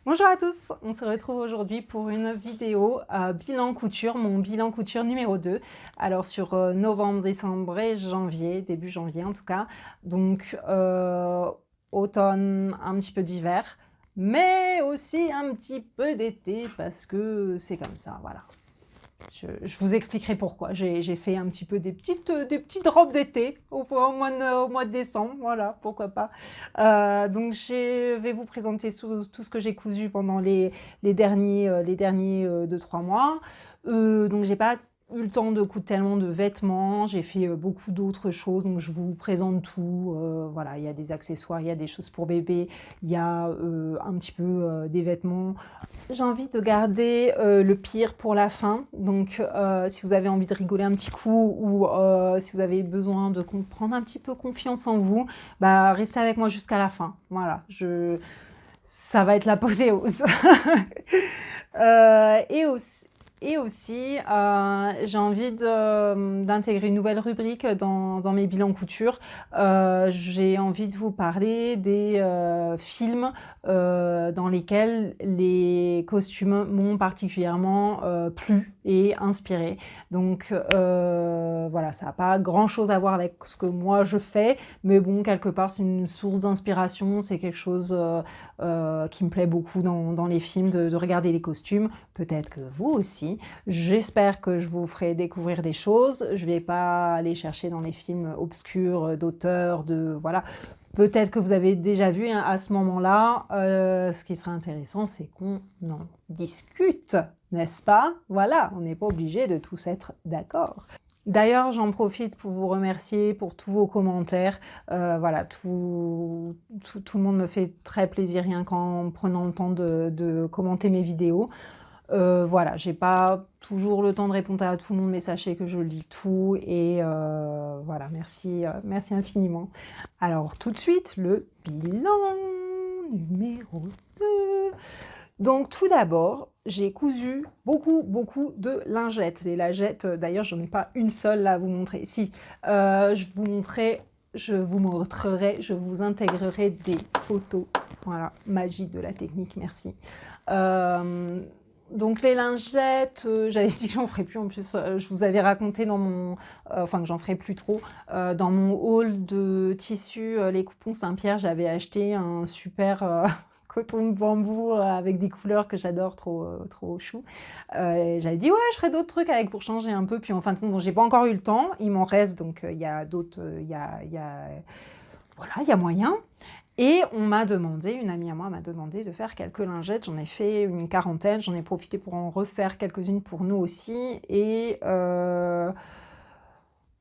Bonjour à tous, on se retrouve aujourd'hui pour une vidéo bilan couture, mon bilan couture numéro 2. Alors sur novembre, décembre et janvier, début janvier en tout cas. Donc automne, un petit peu d'hiver, mais aussi un petit peu d'été parce que c'est comme ça, voilà. Je vous expliquerai pourquoi. J'ai fait un petit peu des petites robes d'été au mois de décembre, voilà, pourquoi pas. Donc je vais vous présenter tout ce que j'ai cousu pendant les derniers 2-3 mois. Donc j'ai pas eu le temps de coudre tellement de vêtements, j'ai fait beaucoup d'autres choses, donc je vous présente tout. Voilà, il y a des accessoires, il y a des choses pour bébé, il y a un petit peu des vêtements. J'ai envie de garder le pire pour la fin. Donc, si vous avez envie de rigoler un petit coup ou si vous avez besoin de prendre un petit peu confiance en vous, bah, restez avec moi jusqu'à la fin. Voilà, ça va être l'apothéose. Et aussi, j'ai envie d'intégrer une nouvelle rubrique dans mes bilans couture. J'ai envie de vous parler des films dans lesquels les costumes m'ont particulièrement plu et inspiré. Donc voilà, ça n'a pas grand-chose à voir avec ce que moi je fais, mais bon, quelque part, c'est une source d'inspiration, c'est quelque chose qui me plaît beaucoup dans les films, de regarder les costumes. Peut-être que vous aussi. J'espère que je vous ferai découvrir des choses. Je ne vais pas aller chercher dans les films obscurs d'auteurs, voilà. Peut-être que vous avez déjà vu hein, à ce moment-là. Ce qui serait intéressant, c'est qu'on en discute, n'est-ce pas? Voilà, on n'est pas obligé de tous être d'accord. D'ailleurs, j'en profite pour vous remercier pour tous vos commentaires. Voilà, tout le monde me fait très plaisir rien qu'en prenant le temps de commenter mes vidéos. Voilà, j'ai pas toujours le temps de répondre à tout le monde, mais sachez que je lis tout et voilà, merci infiniment. Alors tout de suite, le bilan numéro 2. Donc tout d'abord, j'ai cousu beaucoup de lingettes. Les lingettes, d'ailleurs, j'en ai pas une seule là à vous montrer. Si, je vous intégrerai des photos. Voilà, magie de la technique, merci. Donc les lingettes, j'avais dit que j'en ferais plus en plus, je vous avais raconté dans mon, enfin que j'en ferais plus trop, dans mon haul de tissus, les coupons Saint-Pierre, j'avais acheté un super coton de bambou avec des couleurs que j'adore, trop chou. J'avais dit ouais, je ferai d'autres trucs avec pour changer un peu, puis en fin de compte, bon, j'ai pas encore eu le temps, il m'en reste, donc il y a d'autres, voilà, il y a moyen. Et on m'a demandé, une amie à moi m'a demandé de faire quelques lingettes. J'en ai fait une quarantaine, j'en ai profité pour en refaire quelques-unes pour nous aussi. Et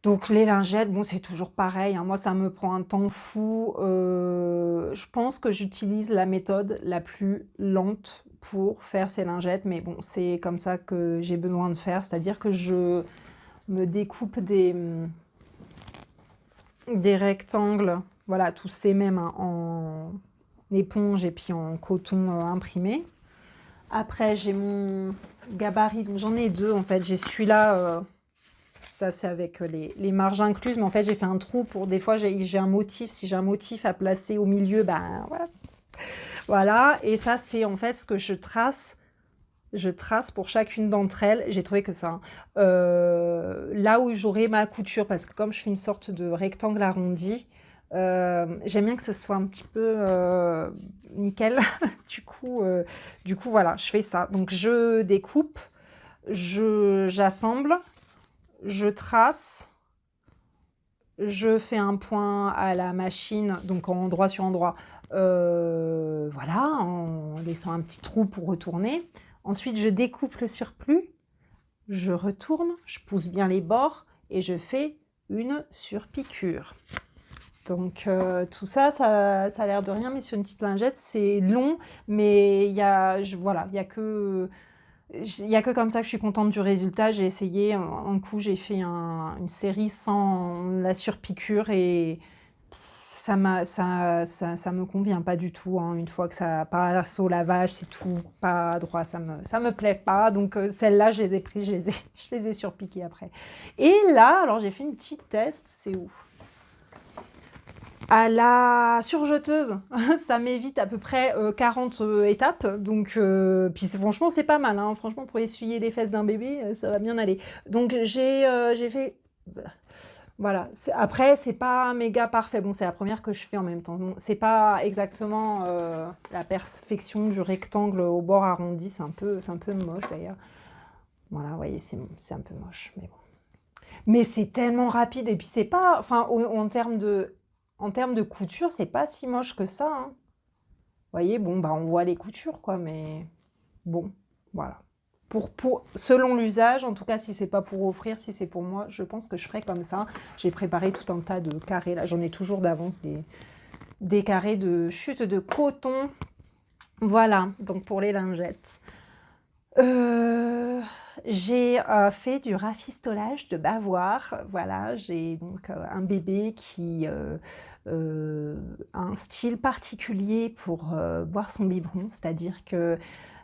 donc les lingettes, bon c'est toujours pareil, hein. Moi ça me prend un temps fou. Je pense que j'utilise la méthode la plus lente pour faire ces lingettes, mais bon c'est comme ça que j'ai besoin de faire, c'est-à-dire que je me découpe des rectangles, voilà, tous ces mêmes hein, en éponge et puis en coton imprimé. Après, j'ai mon gabarit, donc j'en ai deux en fait. J'ai celui-là, ça c'est avec les marges incluses, mais en fait j'ai fait un trou pour des fois j'ai un motif. Si j'ai un motif à placer au milieu, ben voilà. Voilà, et ça c'est en fait ce que je trace. Je trace pour chacune d'entre elles. J'ai trouvé que ça, là où j'aurai ma couture, parce que comme je fais une sorte de rectangle arrondi, j'aime bien que ce soit un petit peu nickel. du coup, voilà, je fais ça. Donc, je découpe, j'assemble, je trace, je fais un point à la machine, donc en endroit sur endroit, voilà, en laissant un petit trou pour retourner. Ensuite, je découpe le surplus, je retourne, je pousse bien les bords et je fais une surpiqûre. Donc tout ça, ça a l'air de rien, mais sur une petite lingette, c'est long, mais voilà, il y a que comme ça que je suis contente du résultat. J'ai essayé, un coup, j'ai fait une série sans la surpiqûre et ça me convient pas du tout. Hein. Une fois que ça passe au lavage, c'est tout pas droit. Ça me plaît pas. Donc celles-là, je les ai prises, je les ai surpiquées après. Et là, alors j'ai fait une petite test. C'est où? À la surjeteuse, ça m'évite à peu près 40 étapes. Donc, puis franchement, c'est pas mal. Hein. Franchement, pour essuyer les fesses d'un bébé, ça va bien aller. Donc, j'ai fait... Voilà. Après, c'est pas méga parfait. Bon, c'est la première que je fais en même temps. Bon, c'est pas exactement la perfection du rectangle au bord arrondi. C'est un peu moche d'ailleurs. Voilà, vous voyez, c'est un peu moche. Mais bon. Mais c'est tellement rapide. Et puis, c'est pas... Enfin, en termes de couture, c'est pas si moche que ça. Hein. Vous voyez, bon, bah, on voit les coutures, quoi. Mais bon, voilà. Selon l'usage, en tout cas, si c'est pas pour offrir, si c'est pour moi, je pense que je ferai comme ça. J'ai préparé tout un tas de carrés. Là, j'en ai toujours d'avance des carrés de chute de coton. Voilà, donc pour les lingettes. J'ai fait du rafistolage de bavoir. Voilà, j'ai donc un bébé qui a un style particulier pour boire son biberon, c'est-à-dire que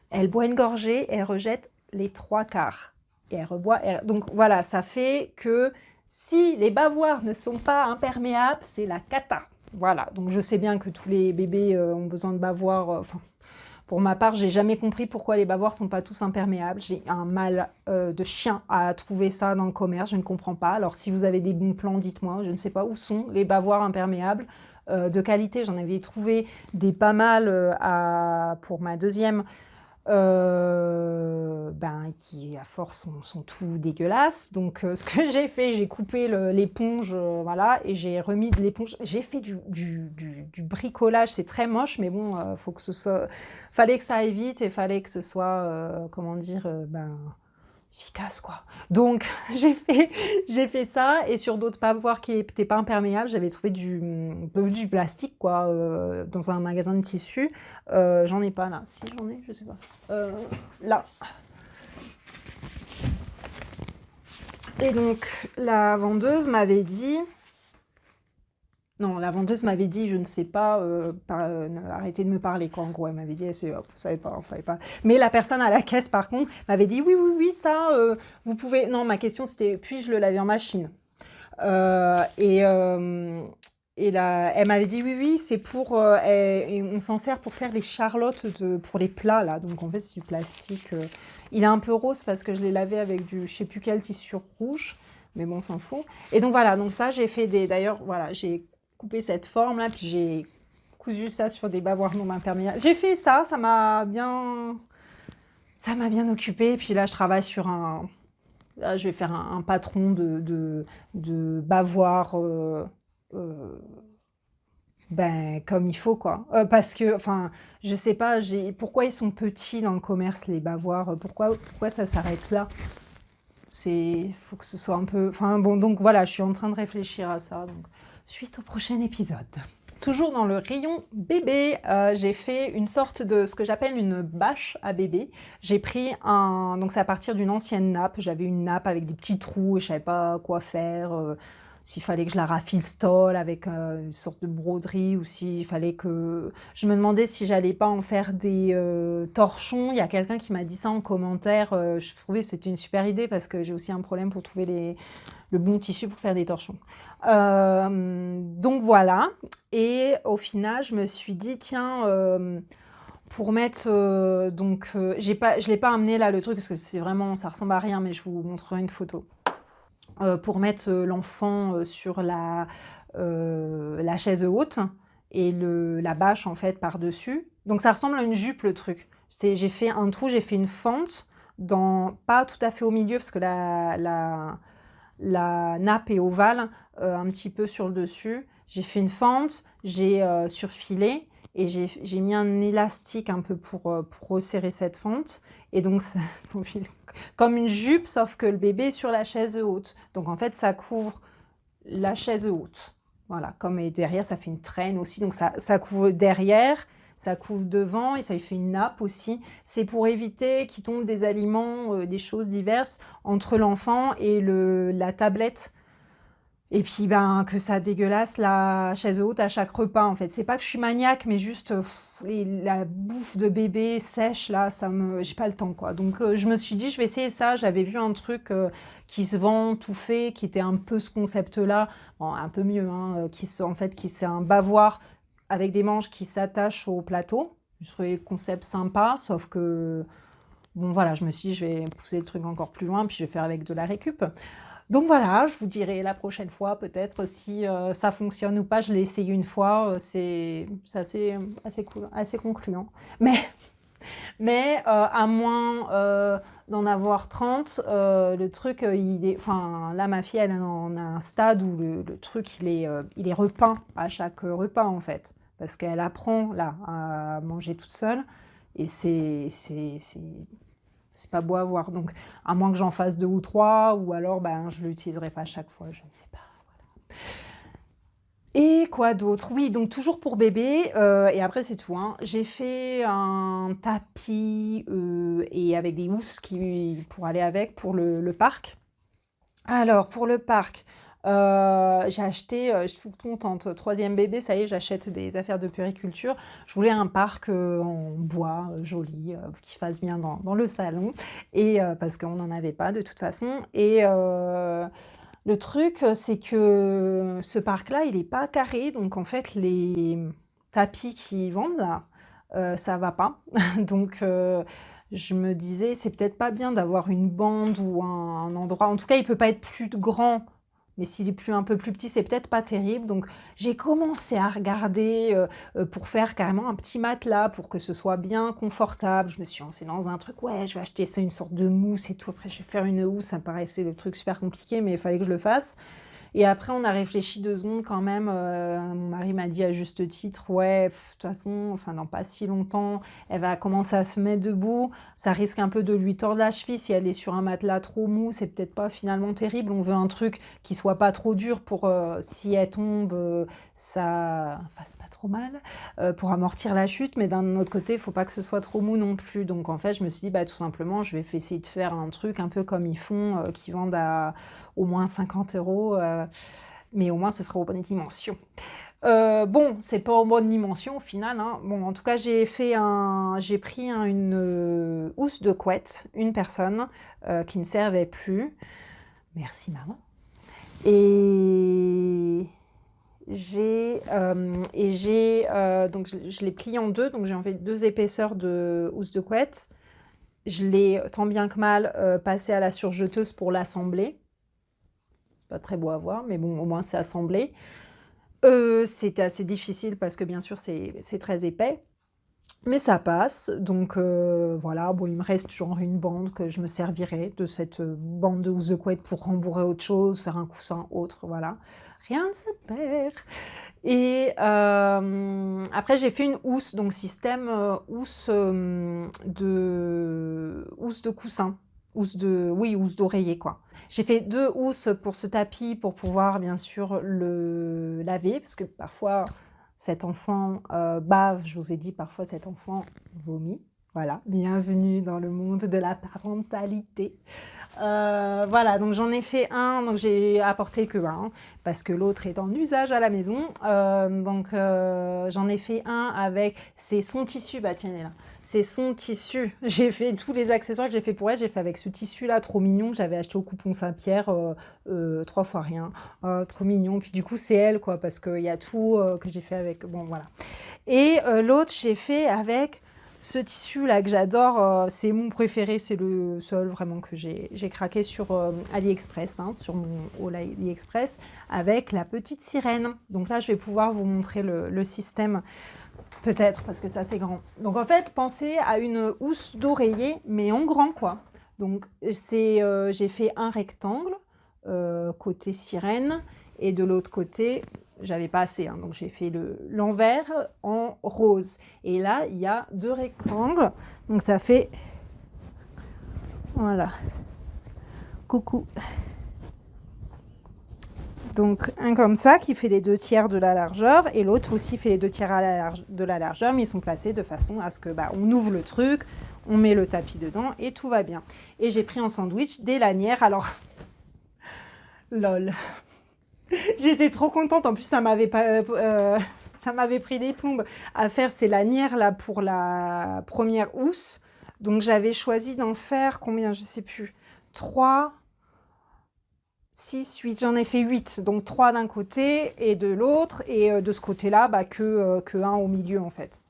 elle boit une gorgée et elle rejette les 3/4. Et elle reboit. Donc voilà, ça fait que si les bavoirs ne sont pas imperméables, c'est la cata. Voilà, donc je sais bien que tous les bébés ont besoin de bavoirs. Enfin, pour ma part, j'ai jamais compris pourquoi les bavoirs sont pas tous imperméables. J'ai un mal de chien à trouver ça dans le commerce, je ne comprends pas. Alors si vous avez des bons plans, dites-moi. Je ne sais pas où sont les bavoirs imperméables de qualité. J'en avais trouvé des pas mal pour ma deuxième. Qui à force sont tout dégueulasses. Donc ce que j'ai fait, j'ai coupé l'éponge, voilà, et j'ai remis de l'éponge. J'ai fait du bricolage, c'est très moche, mais bon, faut que ce soit, fallait que ça aille vite et fallait que ce soit, comment dire, efficace quoi. Donc j'ai fait ça et sur d'autres bavoirs qui n'étaient pas imperméables, j'avais trouvé du plastique quoi dans un magasin de tissus. J'en ai pas là. Si j'en ai, je sais pas. Là. Et donc la vendeuse m'avait dit. Non, la vendeuse m'avait dit, je ne sais pas, arrêtez de me parler, quoi. En gros, elle m'avait dit, vous savez pas, fallait pas. Mais la personne à la caisse, par contre, m'avait dit, oui, oui, oui, ça, vous pouvez. Non, ma question, c'était, puis-je le laver en machine et là, elle m'avait dit, oui, oui, c'est pour. Et on s'en sert pour faire les charlottes pour les plats, là. Donc, en fait, c'est du plastique. Il est un peu rose parce que je l'ai lavé avec je sais plus quel tissu rouge. Mais bon, on s'en fout. Et donc, voilà. Donc, ça, j'ai fait D'ailleurs, voilà, j'ai coupé cette forme là, puis j'ai cousu ça sur des bavoirs non imperméables. J'ai fait ça, ça m'a bien occupé. Puis là, je travaille sur là, je vais faire un patron de bavoirs comme il faut quoi. Parce que, enfin, je sais pas, pourquoi ils sont petits dans le commerce les bavoirs. Pourquoi ça s'arrête là? Faut que ce soit un peu. Enfin bon, donc voilà, je suis en train de réfléchir à ça. Donc, suite au prochain épisode. Toujours dans le rayon bébé, j'ai fait une sorte de ce que j'appelle une bâche à bébé. J'ai pris donc c'est à partir d'une ancienne nappe. J'avais une nappe avec des petits trous et je savais pas quoi faire. S'il fallait que je la rafistole avec une sorte de broderie ou s'il fallait que... Je me demandais si j'allais pas en faire des torchons. Il y a quelqu'un qui m'a dit ça en commentaire. Je trouvais que c'était une super idée parce que j'ai aussi un problème pour trouver le bon tissu pour faire des torchons. Donc voilà. Et au final, je me suis dit, tiens... pour mettre je l'ai pas amené là le truc parce que c'est vraiment ça ressemble à rien mais je vous montrerai une photo. Pour mettre l'enfant sur la chaise haute et la bâche en fait par-dessus. Donc ça ressemble à une jupe le truc. J'ai fait un trou, j'ai fait une fente, pas tout à fait au milieu parce que la nappe est ovale, un petit peu sur le dessus. J'ai fait une fente, j'ai surfilé et j'ai mis un élastique un peu pour resserrer cette fente. Et donc, ça, comme une jupe, sauf que le bébé est sur la chaise haute. Donc, en fait, ça couvre la chaise haute. Voilà, et derrière, ça fait une traîne aussi. Donc, ça couvre derrière, ça couvre devant et ça lui fait une nappe aussi. C'est pour éviter qu'il tombe des aliments, des choses diverses entre l'enfant et la tablette Et puis, ben, que ça dégueulasse la chaise haute à chaque repas, en fait. C'est pas que je suis maniaque, mais juste la bouffe de bébé sèche, là, j'ai pas le temps, quoi. Donc, je me suis dit, je vais essayer ça. J'avais vu un truc qui se vend tout fait, qui était un peu ce concept-là. Bon, un peu mieux, hein, en fait, qui c'est un bavoir avec des manches qui s'attachent au plateau. Je trouvais le concept sympa, sauf que, bon, voilà, je me suis dit, je vais pousser le truc encore plus loin, puis je vais faire avec de la récup. Donc voilà, je vous dirai la prochaine fois peut-être si ça fonctionne ou pas. Je l'ai essayé une fois, c'est assez cool, assez concluant. Mais, mais à moins d'en avoir 30, le truc, enfin, là ma fille, elle en a un stade où le truc, il est repeint à chaque repas en fait. Parce qu'elle apprend là à manger toute seule. Et c'est pas beau à voir. Donc, à moins que j'en fasse 2 ou 3, ou alors ben, je ne l'utiliserai pas à chaque fois, je ne sais pas. Et quoi d'autre? Oui, donc toujours pour bébé, et après c'est tout, hein. J'ai fait un tapis et avec des housses pour aller avec pour le parc. Alors, pour le parc, j'ai acheté, je suis toute contente, troisième bébé, ça y est, j'achète des affaires de puériculture. Je voulais un parc en bois, joli, qui fasse bien dans le salon, et parce qu'on n'en avait pas de toute façon. Et le truc, c'est que ce parc-là, il n'est pas carré, donc en fait, les tapis qu'ils vendent là, ça va pas. Donc, je me disais, c'est peut-être pas bien d'avoir une bande ou un endroit. En tout cas, il peut pas être plus grand, mais s'il est un peu plus petit, c'est peut-être pas terrible. Donc, j'ai commencé à regarder pour faire carrément un petit matelas pour que ce soit bien confortable. Je me suis lancée dans un truc, ouais, je vais acheter ça, une sorte de mousse et tout. Après, je vais faire une housse. Ça me paraissait le truc super compliqué, mais il fallait que je le fasse. Et après, on a réfléchi 2 secondes quand même. Mon mari m'a dit à juste titre, ouais, de toute façon, enfin, dans pas si longtemps, elle va commencer à se mettre debout. Ça risque un peu de lui tordre la cheville si elle est sur un matelas trop mou. C'est peut-être pas finalement terrible. On veut un truc qui soit pas trop dur pour si elle tombe, ça fasse pas trop mal, pour amortir la chute. Mais d'un autre côté, il faut pas que ce soit trop mou non plus. Donc en fait, je me suis dit, bah tout simplement, je vais essayer de faire un truc un peu comme ils font, qui vendent à au moins 50 €, mais au moins ce sera aux bonnes dimensions. Bon, c'est pas aux bonnes dimensions au final, hein. Bon, en tout cas, j'ai pris une housse de couette, une personne, qui ne servait plus. Merci maman. Et donc je l'ai plié en deux, donc j'ai enlevé 2 épaisseurs de housse de couette. Je l'ai tant bien que mal passé à la surjeteuse pour l'assembler. C'est pas très beau à voir, mais bon, au moins c'est assemblé. C'était assez difficile parce que bien sûr c'est très épais, mais ça passe. Donc voilà, bon, il me reste genre une bande que je me servirai de cette bande de housse de couette pour rembourrer autre chose, faire un coussin autre, voilà. Rien ne se perd. Et après j'ai fait une housse, donc système housse de coussin. Housse d'oreiller, quoi. J'ai fait 2 housses pour ce tapis pour pouvoir bien sûr le laver, parce que parfois cet enfant bave, je vous ai dit, parfois cet enfant vomit. Voilà, bienvenue dans le monde de la parentalité. Voilà, donc j'en ai fait un, donc j'ai apporté que un, parce que l'autre est en usage à la maison. Donc j'en ai fait un avec, c'est son tissu, bah tiens, il est là. C'est son tissu. J'ai fait tous les accessoires que j'ai fait pour elle, j'ai fait avec ce tissu-là, trop mignon, que j'avais acheté au Coupon Saint-Pierre, 3 fois rien. Trop mignon. Puis du coup, c'est elle, quoi, parce qu'il y a tout que j'ai fait avec. Bon, voilà. Et l'autre, j'ai fait avec ce tissu-là que j'adore. C'est mon préféré, c'est le seul vraiment que j'ai craqué sur AliExpress, hein, sur mon haul AliExpress, avec la petite sirène. Donc là, je vais pouvoir vous montrer le système. Peut-être, parce que ça, c'est grand. Donc, en fait, pensez à une housse d'oreiller, mais en grand, quoi. Donc, j'ai fait un rectangle, côté sirène, et de l'autre côté, j'avais pas assez, hein, donc j'ai fait l'envers en rose. Et là, il y a 2 rectangles, donc ça fait... Voilà. Coucou. Donc un comme ça qui fait les 2 tiers de la largeur et l'autre aussi fait les 2 tiers de la largeur, mais ils sont placés de façon à ce que on ouvre le truc, on met le tapis dedans et tout va bien. Et j'ai pris en sandwich des lanières, alors lol. J'étais trop contente. En plus, ça m'avait pas, ça m'avait pris des plombes à faire ces lanières là pour la première housse. Donc j'avais choisi d'en faire combien, je sais plus. 3, 6, 8, j'en ai fait 8. Donc 3 d'un côté et de l'autre. Et de ce côté-là, bah, que un au milieu en fait.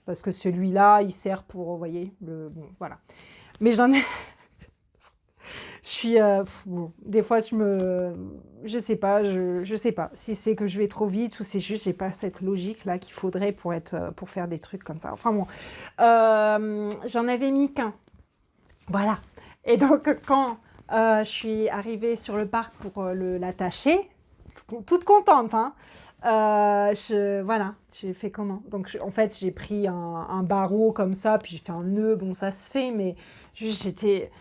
Parce que celui-là, il sert pour, vous voyez, bon, voilà. Mais j'en ai, je suis, bon, des fois, je sais pas, je sais pas si c'est que je vais trop vite ou c'est juste, j'ai pas cette logique là qu'il faudrait pour faire des trucs comme ça. Enfin bon, j'en avais mis qu'un, voilà. Et donc quand je suis arrivée sur le parc pour l'attacher, toute contente, hein. Voilà, j'ai fait comment? Donc en fait, j'ai pris un barreau comme ça, puis j'ai fait un nœud. Bon, ça se fait, mais juste j'étais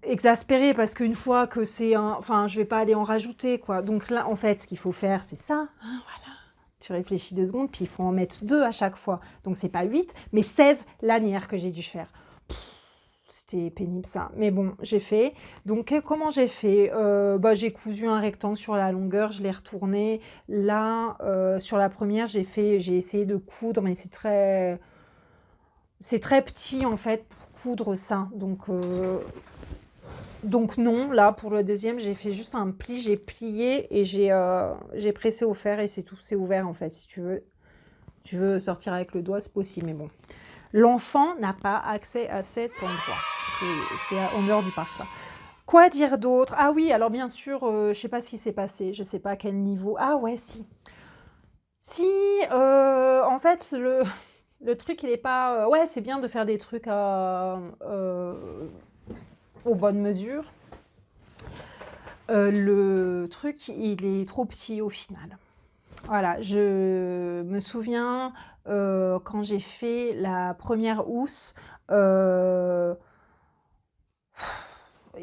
exaspérée parce qu'une fois que c'est un... Enfin, je vais pas aller en rajouter, quoi. Donc là, en fait, ce qu'il faut faire, c'est ça, hein, voilà. Tu réfléchis 2 secondes, puis il faut en mettre 2 à chaque fois. Donc c'est pas 8, mais 16 lanières que j'ai dû faire. C'était pénible ça, mais bon, j'ai fait. Donc comment j'ai fait? Bah, j'ai cousu un rectangle sur la longueur, je l'ai retourné. Là, sur la première, j'ai essayé de coudre, mais c'est très petit en fait pour coudre ça. Donc non, là pour le deuxième, j'ai fait juste un pli, j'ai plié et j'ai pressé au fer et c'est tout. C'est ouvert en fait. Si tu veux sortir avec le doigt, c'est possible, mais bon. L'enfant n'a pas accès à cet endroit. C'est en dehors du parc, ça. Quoi dire d'autre? Ah oui, alors bien sûr, je ne sais pas ce qui s'est passé. Je ne sais pas à quel niveau. Ah ouais, si. Si, en fait, le truc, il n'est pas... ouais, c'est bien de faire des trucs aux bonnes mesures. Le truc, il est trop petit au final. Voilà, je me souviens quand j'ai fait la première housse, il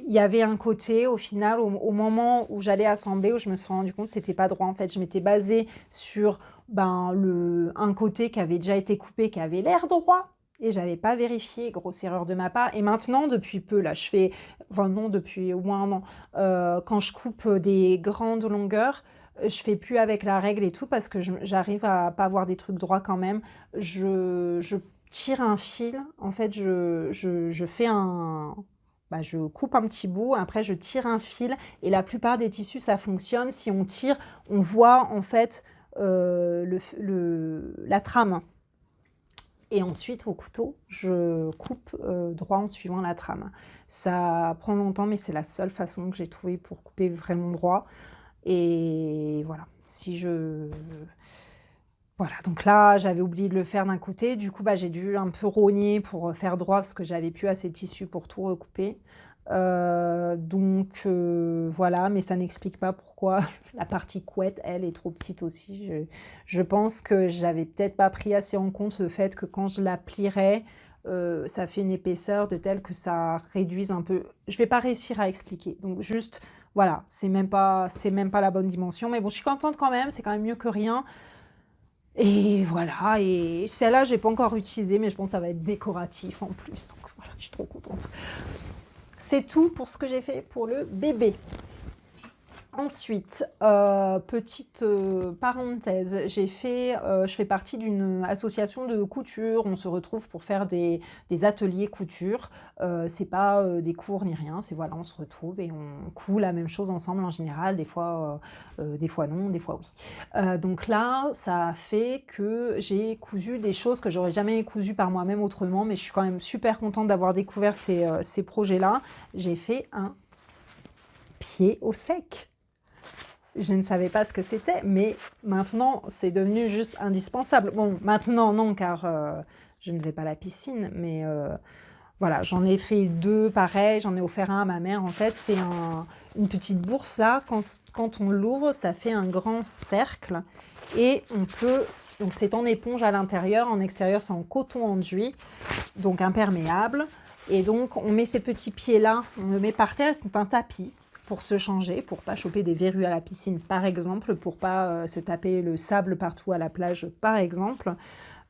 y avait un côté au final, au moment où j'allais assembler, où je me suis rendu compte que c'était pas droit en fait. Je m'étais basée sur un côté qui avait déjà été coupé, qui avait l'air droit. Et j'avais pas vérifié, grosse erreur de ma part. Et maintenant, depuis peu, là, je fais, enfin non, depuis au moins un an, quand je coupe des grandes longueurs, je fais plus avec la règle et tout parce que j'arrive à pas avoir des trucs droits quand même. Je tire un fil, en fait, je fais je coupe un petit bout, après je tire un fil et la plupart des tissus, ça fonctionne. Si on tire, on voit en fait la trame. Et ensuite, au couteau, je coupe droit en suivant la trame. Ça prend longtemps, mais c'est la seule façon que j'ai trouvée pour couper vraiment droit. Et voilà, voilà, donc là, j'avais oublié de le faire d'un côté. Du coup, j'ai dû un peu rogner pour faire droit parce que j'avais plus assez de tissu pour tout recouper. Voilà, mais ça n'explique pas pourquoi la partie couette, elle, est trop petite aussi. Je pense que j'avais peut-être pas pris assez en compte le fait que quand je la plierais, ça fait une épaisseur de telle que ça réduise un peu. Je vais pas réussir à expliquer. Donc juste, voilà, c'est même pas la bonne dimension. Mais bon, je suis contente quand même, c'est quand même mieux que rien. Et voilà, et celle-là, j'ai pas encore utilisée, mais je pense que ça va être décoratif en plus. Donc voilà, je suis trop contente. C'est tout pour ce que j'ai fait pour le bébé. Ensuite, petite parenthèse, je fais partie d'une association de couture. On se retrouve pour faire des ateliers couture. C'est pas des cours ni rien, c'est voilà, on se retrouve et on coud la même chose ensemble en général. Des fois non, des fois oui. Donc là, ça fait que j'ai cousu des choses que j'aurais jamais cousues par moi-même autrement, mais je suis quand même super contente d'avoir découvert ces projets-là. J'ai fait un pied au sec. Je ne savais pas ce que c'était, mais maintenant, c'est devenu juste indispensable. Bon, maintenant, non, car je ne vais pas à la piscine, mais voilà, j'en ai fait 2 pareils, j'en ai offert un à ma mère. En fait, c'est une petite bourse là, quand on l'ouvre, ça fait un grand cercle et on peut... Donc c'est en éponge à l'intérieur, en extérieur c'est en coton enduit, donc imperméable. Et donc on met ces petits pieds là, on le met par terre, c'est un tapis pour se changer, pour pas choper des verrues à la piscine par exemple, pour pas se taper le sable partout à la plage par exemple.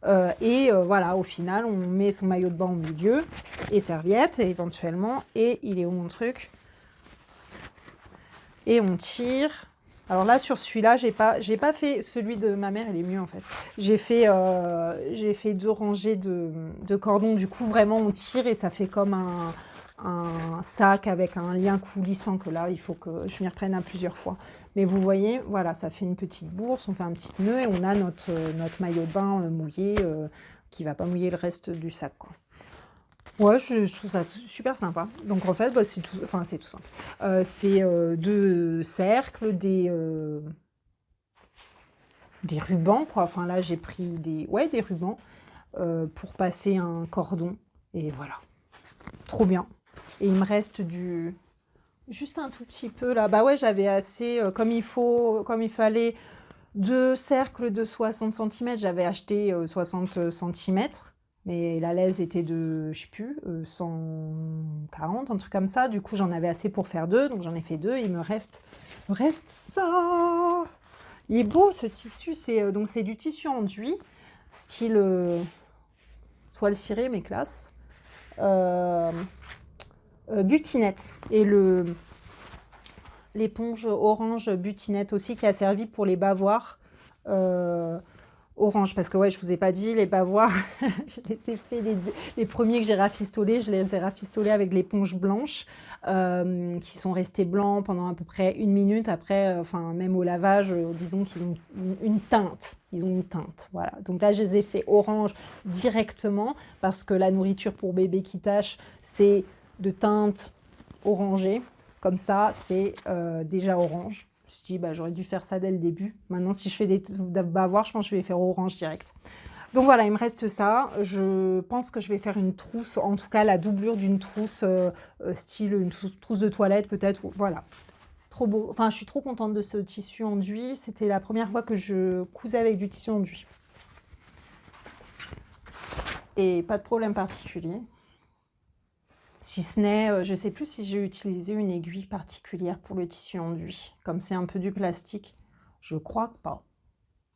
Voilà, au final on met son maillot de bain au milieu et serviette éventuellement, et il est où mon truc? Et on tire Alors là, sur celui-là, j'ai pas fait celui de ma mère, il est mieux en fait. J'ai fait 2 rangées de cordons. Du coup, vraiment, on tire et ça fait comme un sac avec un lien coulissant que là, il faut que je m'y reprenne à plusieurs fois. Mais vous voyez, voilà, ça fait une petite bourse, on fait un petit nœud et on a notre maillot de bain mouillé qui va pas mouiller le reste du sac, quoi. Ouais, je trouve ça super sympa. Donc en fait, bah, c'est tout simple. C'est 2 cercles, des rubans, quoi. Enfin là, j'ai pris des rubans pour passer un cordon. Et voilà, trop bien. Et il me reste juste un tout petit peu là. Bah ouais, j'avais assez, comme il fallait 2 cercles de 60 centimètres, j'avais acheté 60 centimètres. Mais la laise était de, je sais plus, 140, un truc comme ça. Du coup, j'en avais assez pour faire 2, donc j'en ai fait 2. Il me reste ça. Il est beau ce tissu, donc c'est du tissu enduit, style toile cirée, mais classe. Euh, butinette. Et l'éponge orange butinette aussi qui a servi pour les bavoirs. Orange, parce que ouais, je vous ai pas dit, les bavoirs, je les ai fait les premiers que j'ai rafistolés, je les ai rafistolés avec l'éponge blanche, qui sont restés blancs pendant à peu près 1 minute. Après, enfin, même au lavage, disons qu'ils ont une teinte. Ils ont une teinte, voilà. Donc là, je les ai fait orange directement, parce que la nourriture pour bébé qui tâche, c'est de teinte orangée. Comme ça, c'est déjà orange. Je me suis dit, bah, j'aurais dû faire ça dès le début. Maintenant, si je fais des bavoirs, je pense que je vais faire orange direct. Donc voilà, il me reste ça. Je pense que je vais faire une trousse, en tout cas la doublure d'une trousse, style une trousse de toilette peut-être. Voilà, trop beau. Enfin, je suis trop contente de ce tissu enduit. C'était la première fois que je cousais avec du tissu enduit. Et pas de problème particulier. Si ce n'est, je ne sais plus si j'ai utilisé une aiguille particulière pour le tissu enduit. Comme c'est un peu du plastique, je crois pas.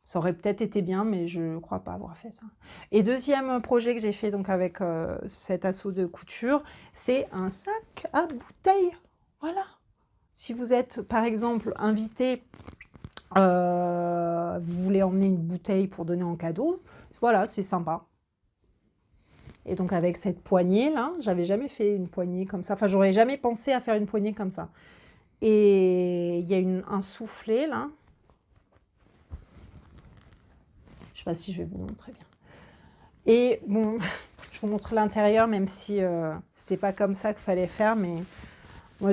Ça aurait peut-être été bien, mais je ne crois pas avoir fait ça. Et deuxième projet que j'ai fait donc avec cet assaut de couture, c'est un sac à bouteilles. Voilà. Si vous êtes par exemple invité, vous voulez emmener une bouteille pour donner en cadeau, voilà, c'est sympa. Et donc avec cette poignée là, j'avais jamais fait une poignée comme ça. Enfin, j'aurais jamais pensé à faire une poignée comme ça. Et il y a un soufflet là. Je sais pas si je vais vous montrer bien. Et bon, je vous montre l'intérieur, même si c'était pas comme ça qu'il fallait faire. Mais moi,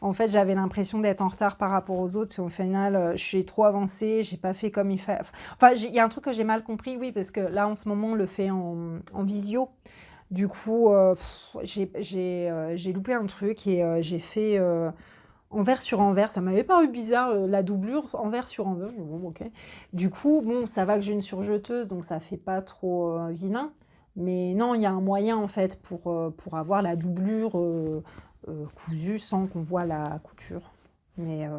en fait, j'avais l'impression d'être en retard par rapport aux autres. Au final, je suis trop avancée, j'ai pas fait comme il fallait. Enfin, il y a un truc que j'ai mal compris, oui, parce que là, en ce moment, on le fait en visio. Du coup, j'ai loupé un truc et j'ai fait envers sur envers. Ça m'avait paru bizarre, la doublure envers sur envers. Bon, ok. Du coup, bon, ça va que j'ai une surjeteuse, donc ça fait pas trop vilain. Mais non, il y a un moyen en fait pour avoir la doublure cousue sans qu'on voit la couture. Mais, euh,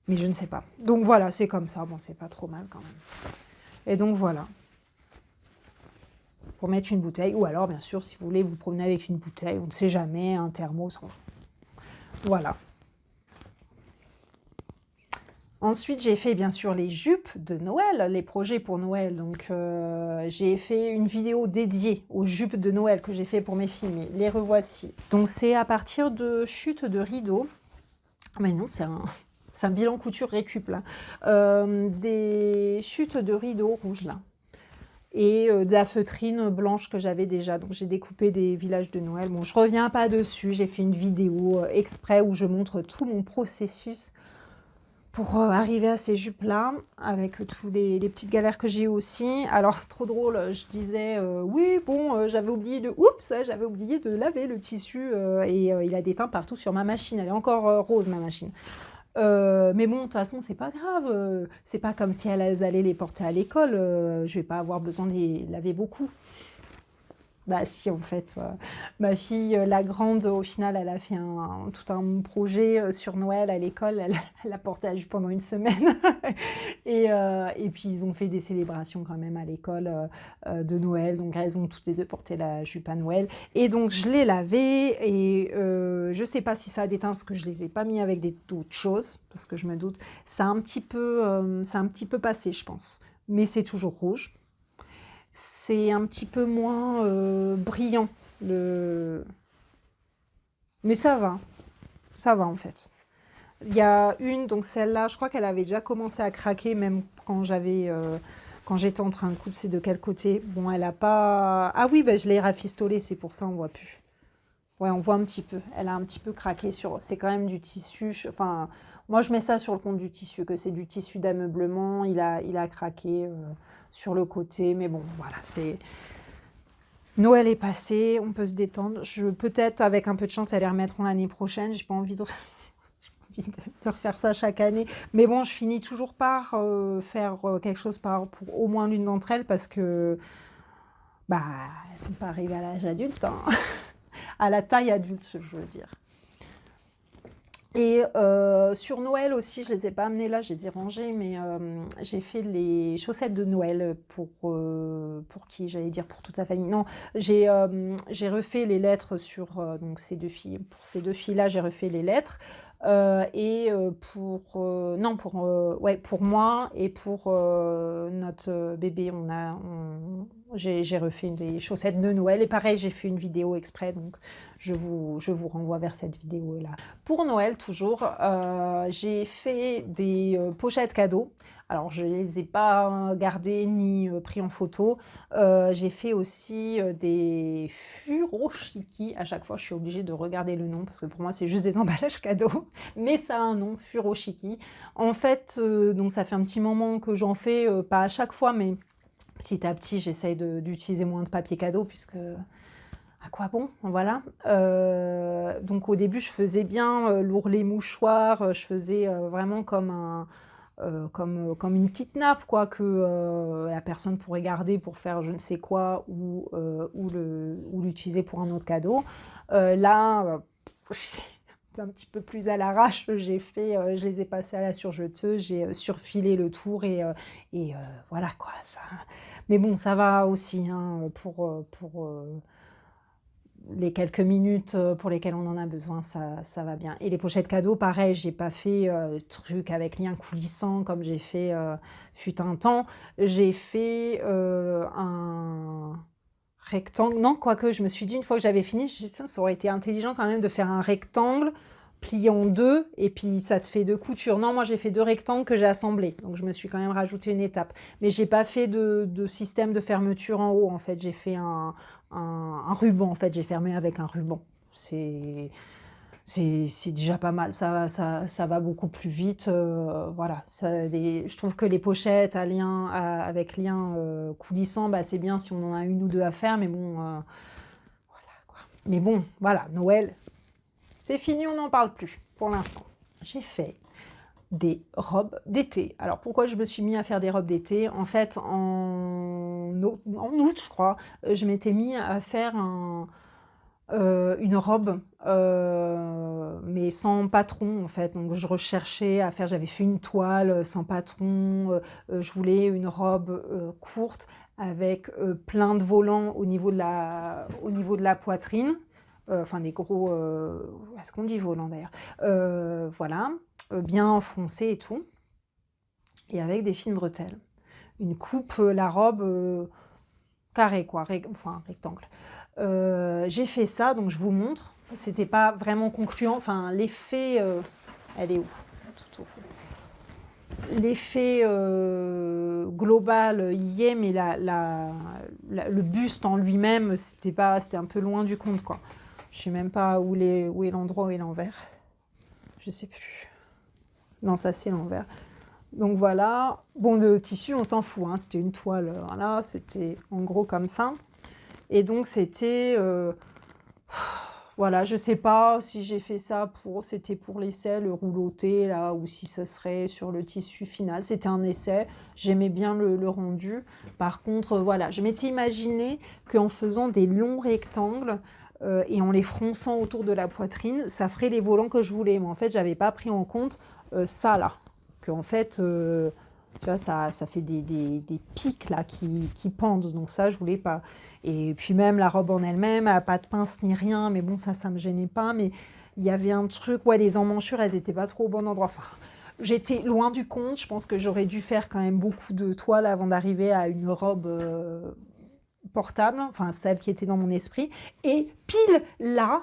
mais je ne sais pas. Donc voilà, c'est comme ça. Bon, c'est pas trop mal quand même. Et donc voilà. Pour mettre une bouteille, ou alors bien sûr si vous voulez vous promener avec une bouteille, on ne sait jamais, un thermos. Voilà. Ensuite, j'ai fait bien sûr les jupes de Noël, les projets pour Noël. Donc, j'ai fait une vidéo dédiée aux jupes de Noël que j'ai fait pour mes filles, mais les revoici. Donc, c'est à partir de chutes de rideaux. Mais non, c'est un bilan couture récup là. Des chutes de rideaux rouges là. Et de la feutrine blanche que j'avais déjà. Donc j'ai découpé des villages de Noël. Bon, je reviens pas dessus, j'ai fait une vidéo exprès où je montre tout mon processus pour arriver à ces jupes-là, avec tous les petites galères que j'ai eues aussi. Alors, trop drôle, je disais, oui, bon, j'avais oublié de laver le tissu, et il a des teintes partout sur ma machine. Elle est encore rose, ma machine. Mais bon, de toute façon, c'est pas grave. C'est pas comme si elles allaient les porter à l'école. Je vais pas avoir besoin de les laver beaucoup. Bah si, en fait, ma fille, la grande, au final, elle a fait tout un projet sur Noël à l'école. Elle a porté la jupe pendant une semaine. Et puis, ils ont fait des célébrations quand même à l'école de Noël. Donc, elles ont toutes les deux porté la jupe à Noël. Et donc, je l'ai lavée et je sais pas si ça a déteint parce que je les ai pas mis avec d'autres choses. Parce que je me doute, ça a un petit peu passé, je pense. Mais c'est toujours rouge. C'est un petit peu moins brillant. Le... Mais ça va en fait. Il y a une, donc celle-là, je crois qu'elle avait déjà commencé à craquer, même quand j'étais en train de couper, c'est de quel côté? Bon, elle a pas... Ah oui, bah, je l'ai rafistolée, c'est pour ça on voit plus. Ouais, on voit un petit peu. Elle a un petit peu craqué sur... C'est quand même du tissu. Enfin, moi, je mets ça sur le compte du tissu, que c'est du tissu d'ameublement. Il a craqué sur le côté. Mais bon, voilà, c'est... Noël est passé, on peut se détendre. Peut-être, avec un peu de chance, elles les remettront l'année prochaine. J'ai pas envie de... j'ai envie de refaire ça chaque année. Mais bon, je finis toujours par faire quelque chose pour au moins l'une d'entre elles parce que bah, elles sont pas arrivées à l'âge adulte, hein. À la taille adulte, je veux dire. Et sur Noël aussi, je les ai pas amenées là, je les ai rangées, mais j'ai fait les chaussettes de Noël pour qui, j'allais dire pour toute la famille. Non, j'ai refait les lettres sur donc ces deux filles. Pour ces deux filles-là, j'ai refait les lettres. Et non, ouais, pour moi et pour notre bébé, j'ai refait des chaussettes de Noël. Et pareil, j'ai fait une vidéo exprès, donc je vous renvoie vers cette vidéo-là. Pour Noël, toujours, j'ai fait des pochettes cadeaux. Alors, je ne les ai pas gardées ni pris en photo. J'ai fait aussi des furoshiki. À chaque fois, je suis obligée de regarder le nom parce que pour moi, c'est juste des emballages cadeaux. Mais ça a un nom, furoshiki. En fait, donc ça fait un petit moment que j'en fais, pas à chaque fois, mais petit à petit, j'essaye d'utiliser moins de papier cadeau puisque à quoi bon? Voilà. Donc au début, je faisais bien l'ourlet mouchoir, je faisais vraiment comme une petite nappe, quoi, que la personne pourrait garder pour faire je ne sais quoi ou l'utiliser pour un autre cadeau. Là, c'est un petit peu plus à l'arrache, je les ai passés à la surjeteuse, j'ai surfilé le tour et voilà quoi. Ça. Mais bon, ça va aussi hein, pour les quelques minutes pour lesquelles on en a besoin, ça va bien. Et les pochettes cadeaux, pareil, j'ai pas fait truc avec lien coulissant comme j'ai fait fut un temps. J'ai fait un rectangle. Non, quoique, je me suis dit, une fois que j'avais fini, je me suis dit, ça aurait été intelligent quand même de faire un rectangle plié en deux, et puis ça te fait deux coutures. Non, moi j'ai fait deux rectangles que j'ai assemblés, donc je me suis quand même rajouté une étape. Mais j'ai pas fait de système de fermeture en haut, en fait, j'ai fait un ruban, en fait, j'ai fermé avec un ruban. C'est déjà pas mal, ça va beaucoup plus vite. Voilà, je trouve que les pochettes avec lien coulissant, bah, c'est bien si on en a une ou deux à faire, mais bon, voilà quoi. Mais bon, voilà, Noël, c'est fini, on n'en parle plus pour l'instant. J'ai fait des robes d'été. Alors pourquoi je me suis mis à faire des robes d'été? En fait, en août, je crois, je m'étais mis à faire une robe, mais sans patron en fait. Donc je recherchais à faire, j'avais fait une toile sans patron, je voulais une robe courte avec plein de volants au niveau de la poitrine, enfin des gros, est-ce qu'on dit volants d'ailleurs? Voilà, bien enfoncé et tout, et avec des fines bretelles. Une coupe, la robe carrée quoi, enfin rectangle. J'ai fait ça, donc je vous montre. C'était pas vraiment concluant. Enfin, l'effet, elle est où? Tout au fond. L'effet global y est, mais le buste en lui-même, c'était un peu loin du compte, quoi. Je sais même pas où est l'endroit où est l'envers. Je sais plus. Non, ça c'est l'envers. Donc voilà. Bon, le tissu, on s'en fout. Hein. C'était une toile. Voilà, c'était en gros comme ça. Et donc c'était Voilà, je sais pas si j'ai fait ça c'était pour l'essai, le rouloté là, ou si ce serait sur le tissu final. C'était un essai, j'aimais bien le rendu. Par contre, voilà, je m'étais imaginé qu'en faisant des longs rectangles et en les fronçant autour de la poitrine, ça ferait les volants que je voulais. Mais en fait, j'avais pas pris en compte ça là. Que en fait, tu vois, ça fait des pics là qui pendent. Donc ça, je voulais pas. Et puis même la robe en elle-même, elle a pas de pince ni rien, mais bon, ça me gênait pas. Mais il y avait un truc, ouais, les emmanchures, elles étaient pas trop au bon endroit. Enfin, j'étais loin du compte. Je pense que j'aurais dû faire quand même beaucoup de toiles avant d'arriver à une robe portable, enfin celle qui était dans mon esprit. Et pile là,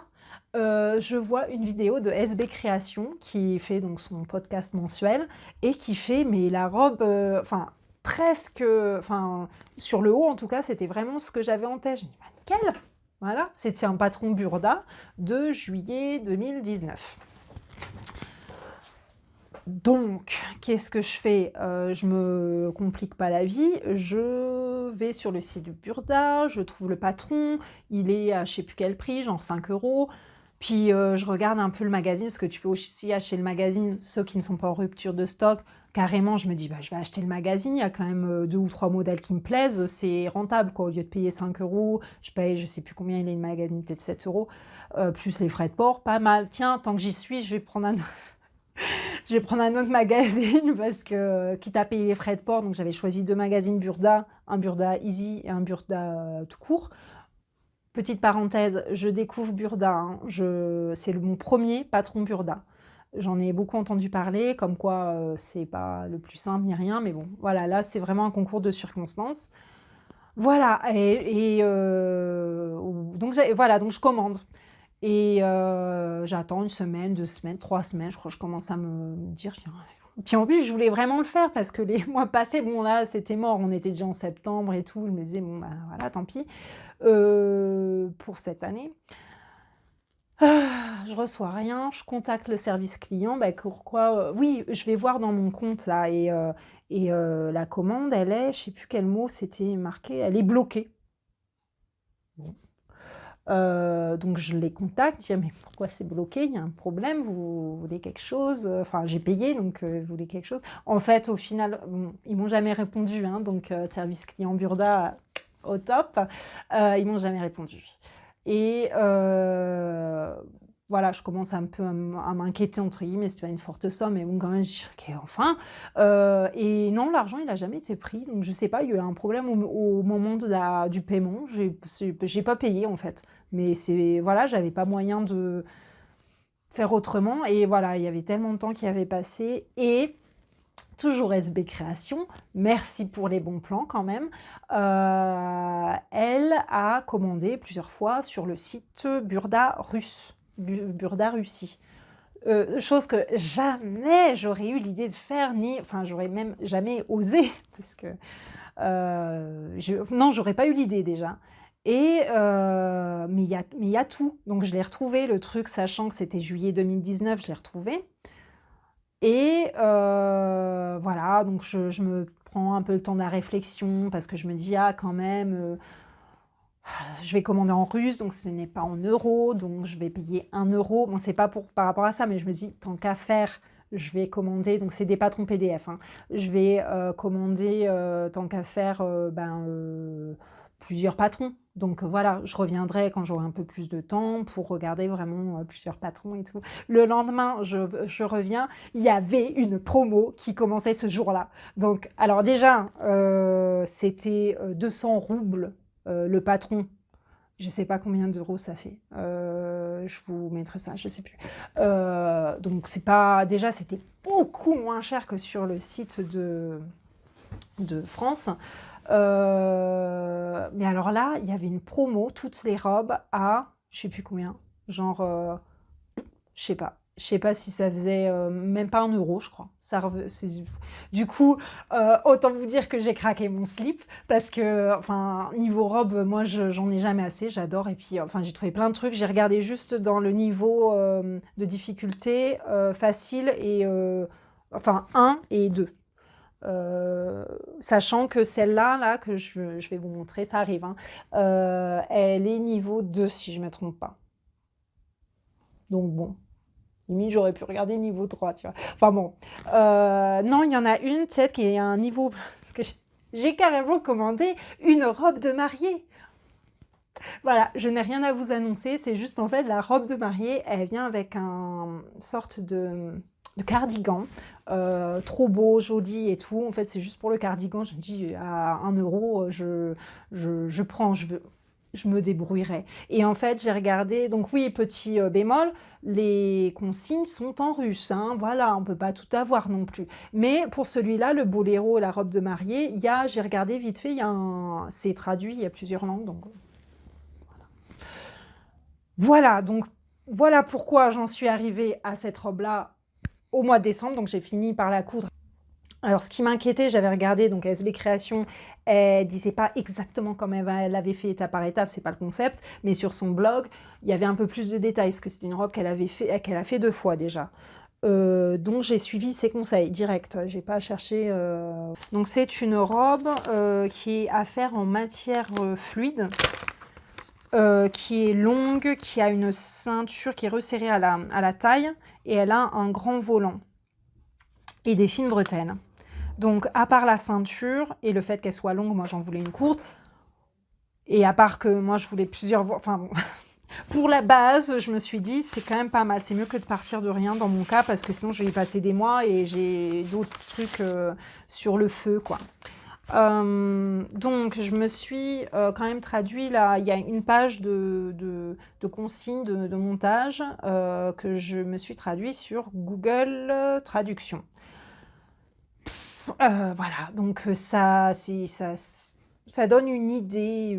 je vois une vidéo de SB Création qui fait donc son podcast mensuel et qui fait mais la robe, enfin presque, enfin sur le haut en tout cas, c'était vraiment ce que j'avais en tête. J'ai dit bah, nickel, voilà, c'était un patron Burda de juillet 2019. Donc, qu'est-ce que je fais? Je me complique pas la vie, je vais sur le site de Burda, je trouve le patron, il est à je sais plus quel prix, genre 5 euros. Puis je regarde un peu le magazine, parce que tu peux aussi acheter le magazine, ceux qui ne sont pas en rupture de stock. Carrément, je me dis, bah, je vais acheter le magazine, il y a quand même 2 ou 3 modèles qui me plaisent, c'est rentable, quoi. Au lieu de payer 5 euros, je paye, je sais plus combien il est le magazine, peut-être 7 euros, plus les frais de port, pas mal. Tiens, tant que j'y suis, je vais prendre un autre magazine parce que, quitte à payer les frais de port, donc j'avais choisi 2 magazines Burda, un Burda Easy et un Burda tout court. Petite parenthèse, je découvre Burda, hein, c'est mon premier patron Burda. J'en ai beaucoup entendu parler, comme quoi c'est pas le plus simple ni rien, mais bon, voilà, là c'est vraiment un concours de circonstances. Voilà, donc, voilà, donc je commande. Et j'attends 1 semaine, 2 semaines, 3 semaines, je crois que je commence à me dire. Puis en plus, je voulais vraiment le faire parce que les mois passés, bon là, c'était mort. On était déjà en septembre et tout. Je me disais, bon, bah voilà, tant pis pour cette année. Je reçois rien, je contacte le service client. Bah, pourquoi oui, je vais voir dans mon compte là et la commande, elle est, je sais plus quel mot c'était marqué, elle est bloquée. Bon. Donc je les contacte, je dis: «Mais pourquoi c'est bloqué? Il y a un problème, vous voulez quelque chose?» Enfin, j'ai payé, donc vous voulez quelque chose? En fait, au final, bon, ils m'ont jamais répondu, hein, donc service client Burda, au top. Ils m'ont jamais répondu et voilà, je commence un peu à m'inquiéter entre guillemets, c'était pas une forte somme, mais bon quand même, je dis: «OK, enfin!» Et non, l'argent il a jamais été pris, donc je sais pas, il y a eu un problème au moment du paiement, j'ai pas payé en fait. Mais voilà, j'avais pas moyen de faire autrement et voilà, il y avait tellement de temps qui avait passé et toujours SB Création, merci pour les bons plans quand même. Elle a commandé plusieurs fois sur le site Burda russe, Burda Russie. Chose que jamais j'aurais eu l'idée de faire, enfin j'aurais même jamais osé, parce que non, j'aurais pas eu l'idée déjà. Et mais il y a tout. Donc je l'ai retrouvé le truc, sachant que c'était juillet 2019, je l'ai retrouvé. Et voilà, donc je me prends un peu le temps de la réflexion parce que je me dis: «Ah quand même, je vais commander en russe, donc ce n'est pas en euros, donc je vais payer 1 euro.» Bon, c'est pas par rapport à ça, mais je me dis: «Tant qu'à faire, je vais commander», donc c'est des patrons PDF, hein. «Je vais commander, tant qu'à faire, plusieurs patrons.» Donc voilà, je reviendrai quand j'aurai un peu plus de temps pour regarder vraiment plusieurs patrons et tout. Le lendemain, je reviens, il y avait une promo qui commençait ce jour-là. Donc, alors déjà, c'était 200 roubles le patron. Je sais pas combien d'euros ça fait. Je vous mettrai ça, je sais plus. Donc c'est pas, déjà c'était beaucoup moins cher que sur le site de France. Mais alors là, il y avait une promo, toutes les robes à, je sais plus combien, genre, je sais pas. Je sais pas si ça faisait même pas 1 euro, je crois. Du coup, autant vous dire que j'ai craqué mon slip parce que, enfin, niveau robe, moi, j'en ai jamais assez. J'adore. Et puis, enfin, j'ai trouvé plein de trucs. J'ai regardé juste dans le niveau de difficulté facile et enfin 1 et 2. Sachant que celle-là, là, que je vais vous montrer, ça arrive, hein, elle est niveau 2 si je ne me trompe pas. Donc bon, limite, j'aurais pu regarder niveau 3, tu vois. Enfin bon. Non, il y en a une, peut-être, qui est à un niveau... Parce que j'ai carrément commandé une robe de mariée. Voilà, je n'ai rien à vous annoncer, c'est juste en fait la robe de mariée, elle vient avec un sorte de cardigan, trop beau, joli et tout. En fait, c'est juste pour le cardigan, je me dis à 1 euro, je prends, je me débrouillerai. Et en fait, j'ai regardé, donc oui, petit bémol, les consignes sont en russe, hein, voilà, on peut pas tout avoir non plus. Mais pour celui-là, le boléro et la robe de mariée, j'ai regardé vite fait, c'est traduit, il y a plusieurs langues, donc voilà, donc voilà pourquoi j'en suis arrivée à cette robe-là au mois de décembre, donc j'ai fini par la coudre. Alors, ce qui m'inquiétait, j'avais regardé, donc SB Création, elle disait pas exactement comme elle l'avait fait étape par étape, c'est pas le concept, mais sur son blog, il y avait un peu plus de détails, parce que c'était une robe qu'elle a fait 2 fois déjà. Donc j'ai suivi ses conseils direct, j'ai pas cherché. Donc c'est une robe qui est à faire en matière fluide. Qui est longue, qui a une ceinture qui est resserrée à la taille et elle a un grand volant et des fines bretelles. Donc à part la ceinture et le fait qu'elle soit longue, moi j'en voulais une courte. Et à part que moi je voulais plusieurs... Enfin bon, pour la base, je me suis dit c'est quand même pas mal. C'est mieux que de partir de rien dans mon cas parce que sinon je vais y passer des mois et j'ai d'autres trucs sur le feu quoi. Donc je me suis quand même traduit là, il y a une page de consignes de montage que je me suis traduit sur Google Traduction. Voilà, donc ça donne une idée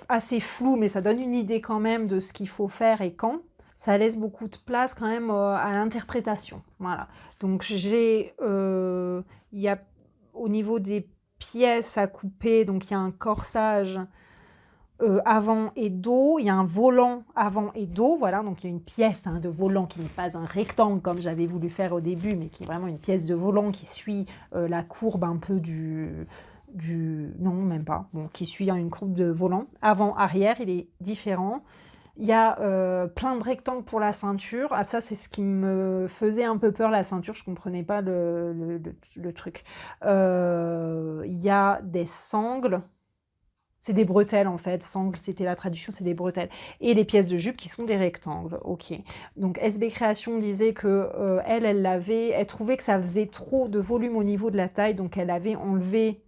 assez floue, mais ça donne une idée quand même de ce qu'il faut faire et quand. Ça laisse beaucoup de place quand même à l'interprétation. Voilà. Donc il y a au niveau des pièces à couper, donc il y a un corsage avant et dos, il y a un volant avant et dos, voilà, donc il y a une pièce de volant qui n'est pas un rectangle comme j'avais voulu faire au début, mais qui est vraiment une pièce de volant qui suit la courbe un peu non, même pas, bon, qui suit une courbe de volant. Avant, arrière, il est différent. Il y a plein de rectangles pour la ceinture. Ah, ça, c'est ce qui me faisait un peu peur, la ceinture. Je ne comprenais pas le truc. Il y a des sangles. C'est des bretelles, en fait. Sangles, c'était la traduction, c'est des bretelles. Et les pièces de jupe qui sont des rectangles. OK. Donc, SB Création disait que elle trouvait que ça faisait trop de volume au niveau de la taille. Donc, elle avait enlevé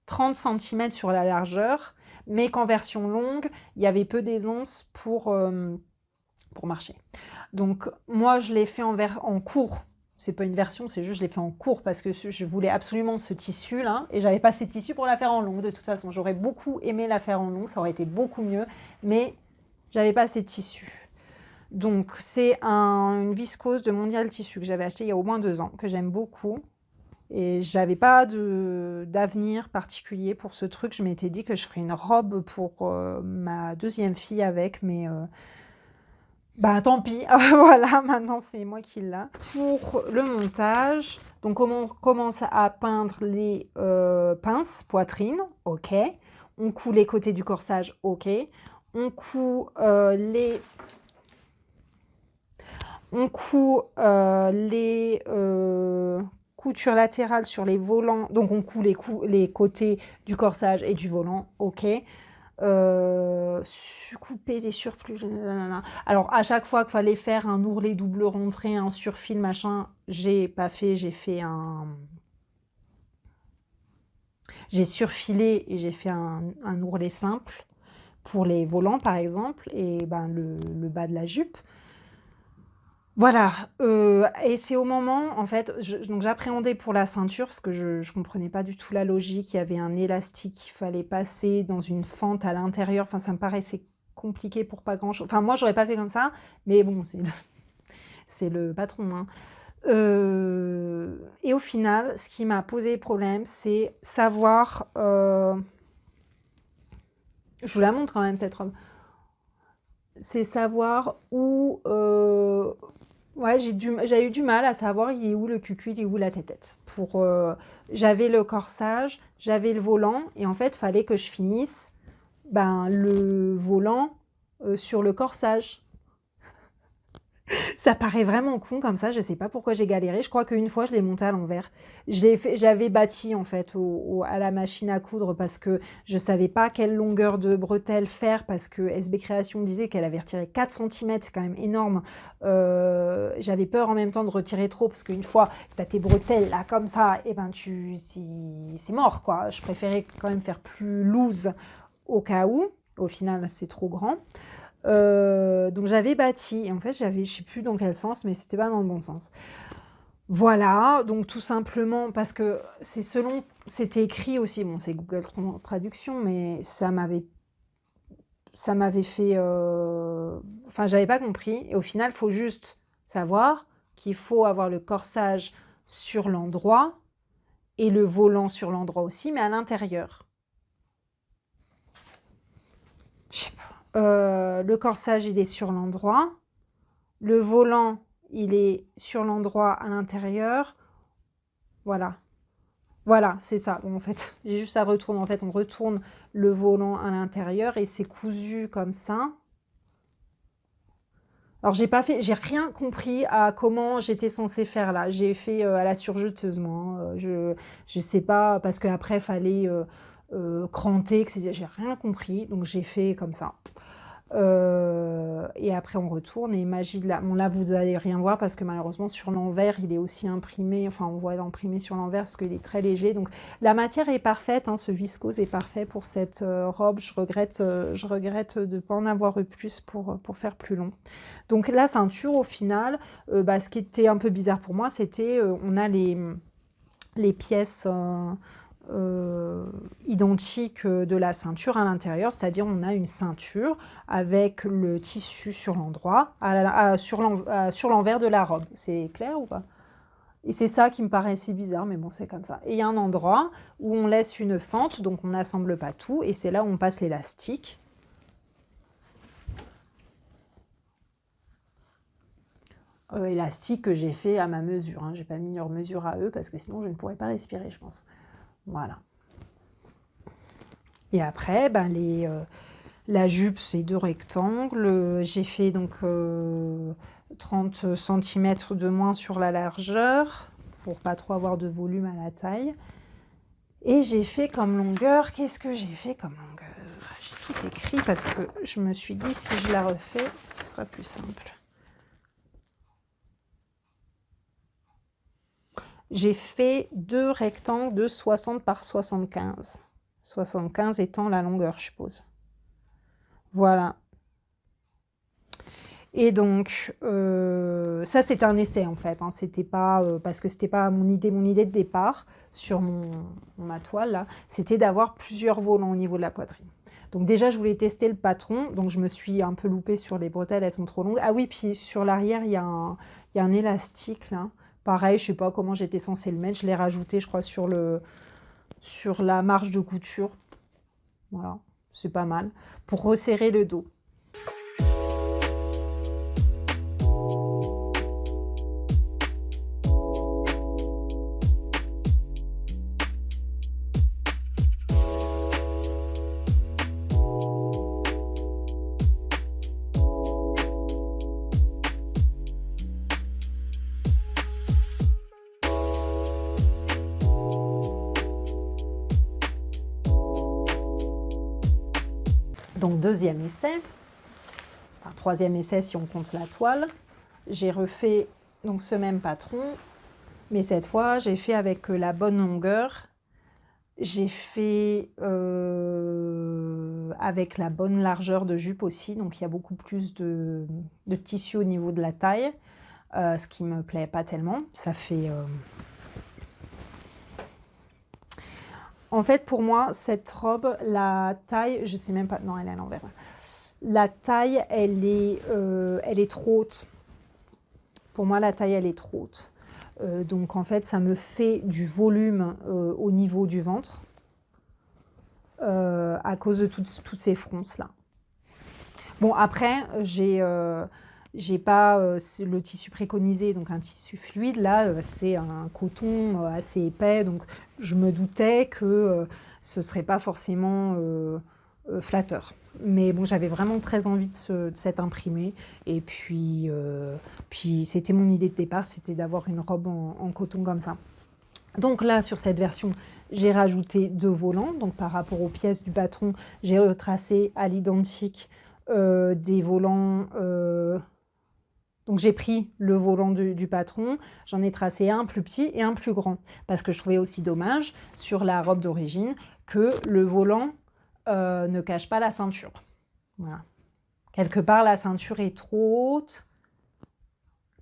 30 cm sur la largeur, mais qu'en version longue, il y avait peu d'aisance pour marcher. Donc moi, je l'ai fait en court. C'est pas une version, c'est juste je l'ai fait en court parce que je voulais absolument ce tissu là et j'avais pas ces tissus pour la faire en longue. De toute façon, j'aurais beaucoup aimé la faire en longue, ça aurait été beaucoup mieux, mais j'avais pas ces tissus. Donc c'est une viscose de Mondial Tissu que j'avais acheté il y a au moins 2 ans, que j'aime beaucoup. Et j'avais pas d'avenir particulier pour ce truc. Je m'étais dit que je ferais une robe pour ma 2e fille avec, mais tant pis. Voilà, maintenant c'est moi qui l'ai. Pour le montage, donc on commence à peindre les pinces poitrine, ok. On coud les côtés du corsage, ok. On coud les couture latérale sur les volants, donc on coud les côtés du corsage et du volant, ok. Couper les surplus, alors à chaque fois qu'il fallait faire un ourlet double rentrée, un surfil, machin, j'ai pas fait, j'ai surfilé et j'ai fait un ourlet simple pour les volants par exemple, et le bas de la jupe. Voilà, et c'est au moment, en fait, donc j'appréhendais pour la ceinture parce que je comprenais pas du tout la logique. Il y avait un élastique qu'il fallait passer dans une fente à l'intérieur. Enfin, ça me paraissait compliqué pour pas grand-chose. Enfin, moi, j'aurais pas fait comme ça, mais bon, c'est le patron, hein. Et au final, ce qui m'a posé problème, c'est savoir... je vous la montre quand même, cette robe. C'est savoir où... ouais, j'ai eu du mal à savoir il est où le cucu, il est où la tête. J'avais le corsage, j'avais le volant, et en fait, il fallait que je finisse le volant sur le corsage. Ça paraît vraiment con comme ça, je sais pas pourquoi j'ai galéré. Je crois qu'une fois, je l'ai monté à l'envers. J'avais bâti en fait à la machine à coudre parce que je savais pas quelle longueur de bretelle faire parce que SB Création disait qu'elle avait retiré 4 centimètres, c'est quand même énorme. J'avais peur en même temps de retirer trop parce qu'une fois que tu as tes bretelles là comme ça, et ben c'est mort quoi. Je préférais quand même faire plus loose au cas où. Au final, c'est trop grand. Donc j'avais bâti, et en fait je sais plus dans quel sens, mais c'était pas dans le bon sens. Voilà, donc tout simplement parce que c'était écrit aussi, bon c'est Google Traduction, mais ça m'avait fait, enfin j'avais pas compris, et au final il faut juste savoir qu'il faut avoir le corsage sur l'endroit, et le volant sur l'endroit aussi, mais à l'intérieur. Je sais pas. Le corsage, il est sur l'endroit. Le volant, il est sur l'endroit à l'intérieur. Voilà. Voilà, c'est ça. Bon, en fait, j'ai juste à retourner. En fait, on retourne le volant à l'intérieur et c'est cousu comme ça. Alors, j'ai rien compris à comment j'étais censée faire là. J'ai fait à la surjeteuse, moi. Je sais pas, parce qu'après, il fallait cranter, etc. J'ai rien compris, donc j'ai fait comme ça. Et après on retourne et magie de la... Bon là vous allez rien voir parce que malheureusement sur l'envers il est aussi imprimé, enfin on voit l'imprimé sur l'envers parce qu'il est très léger. Donc la matière est parfaite, hein, ce viscose est parfait pour cette robe. Je regrette de ne pas en avoir eu plus pour faire plus long. Donc la ceinture au final, ce qui était un peu bizarre pour moi c'était on a les pièces... identique de la ceinture à l'intérieur, c'est-à-dire on a une ceinture avec le tissu sur l'endroit, sur l'envers de la robe. C'est clair ou pas? Et c'est ça qui me paraît si bizarre, mais bon, c'est comme ça. Et il y a un endroit où on laisse une fente, donc on n'assemble pas tout, et c'est là où on passe l'élastique. Élastique que j'ai fait à ma mesure, hein. J'ai pas mis leur mesure à eux, parce que sinon je ne pourrais pas respirer, je pense. Voilà. Et après, la jupe, c'est 2 rectangles. J'ai fait donc 30 cm de moins sur la largeur, pour pas trop avoir de volume à la taille. Et j'ai fait comme longueur, qu'est-ce que j'ai fait comme longueur? J'ai tout écrit parce que je me suis dit, si je la refais, ce sera plus simple. J'ai fait 2 rectangles de 60 par 75. 75 étant la longueur, je suppose. Voilà. Et donc, ça c'était un essai en fait, hein. C'était pas, parce que c'était pas mon idée de départ sur ma toile là, c'était d'avoir plusieurs volants au niveau de la poitrine. Donc déjà je voulais tester le patron, donc je me suis un peu loupée sur les bretelles, elles sont trop longues. Ah oui, puis sur l'arrière il y a un élastique là, pareil, je sais pas comment j'étais censée le mettre, je l'ai rajouté je crois sur la marge de couture. Voilà, c'est pas mal, pour resserrer le dos. Donc deuxième essai, enfin, troisième essai si on compte la toile, j'ai refait donc ce même patron, mais cette fois j'ai fait avec la bonne longueur, j'ai fait avec la bonne largeur de jupe aussi, donc il y a beaucoup plus de tissu au niveau de la taille, ce qui me plaît pas tellement, ça fait... En fait, pour moi, cette robe, la taille, je sais même pas, non, elle est à l'envers. La taille, elle est trop haute. Pour moi, la taille, elle est trop haute. Donc, en fait, ça me fait du volume au niveau du ventre à cause de toutes ces fronces-là. Bon, après, j'ai pas le tissu préconisé, donc un tissu fluide. Là, c'est un coton assez épais, donc je me doutais que ce serait pas forcément flatteur. Mais bon, j'avais vraiment très envie de cet imprimé. Et puis, c'était mon idée de départ, c'était d'avoir une robe en coton comme ça. Donc là, sur cette version, j'ai rajouté 2 volants. Donc par rapport aux pièces du patron, j'ai retracé à l'identique des volants. Donc j'ai pris le volant du patron, j'en ai tracé un plus petit et un plus grand. Parce que je trouvais aussi dommage, sur la robe d'origine, que le volant ne cache pas la ceinture. Voilà. Quelque part, la ceinture est trop haute.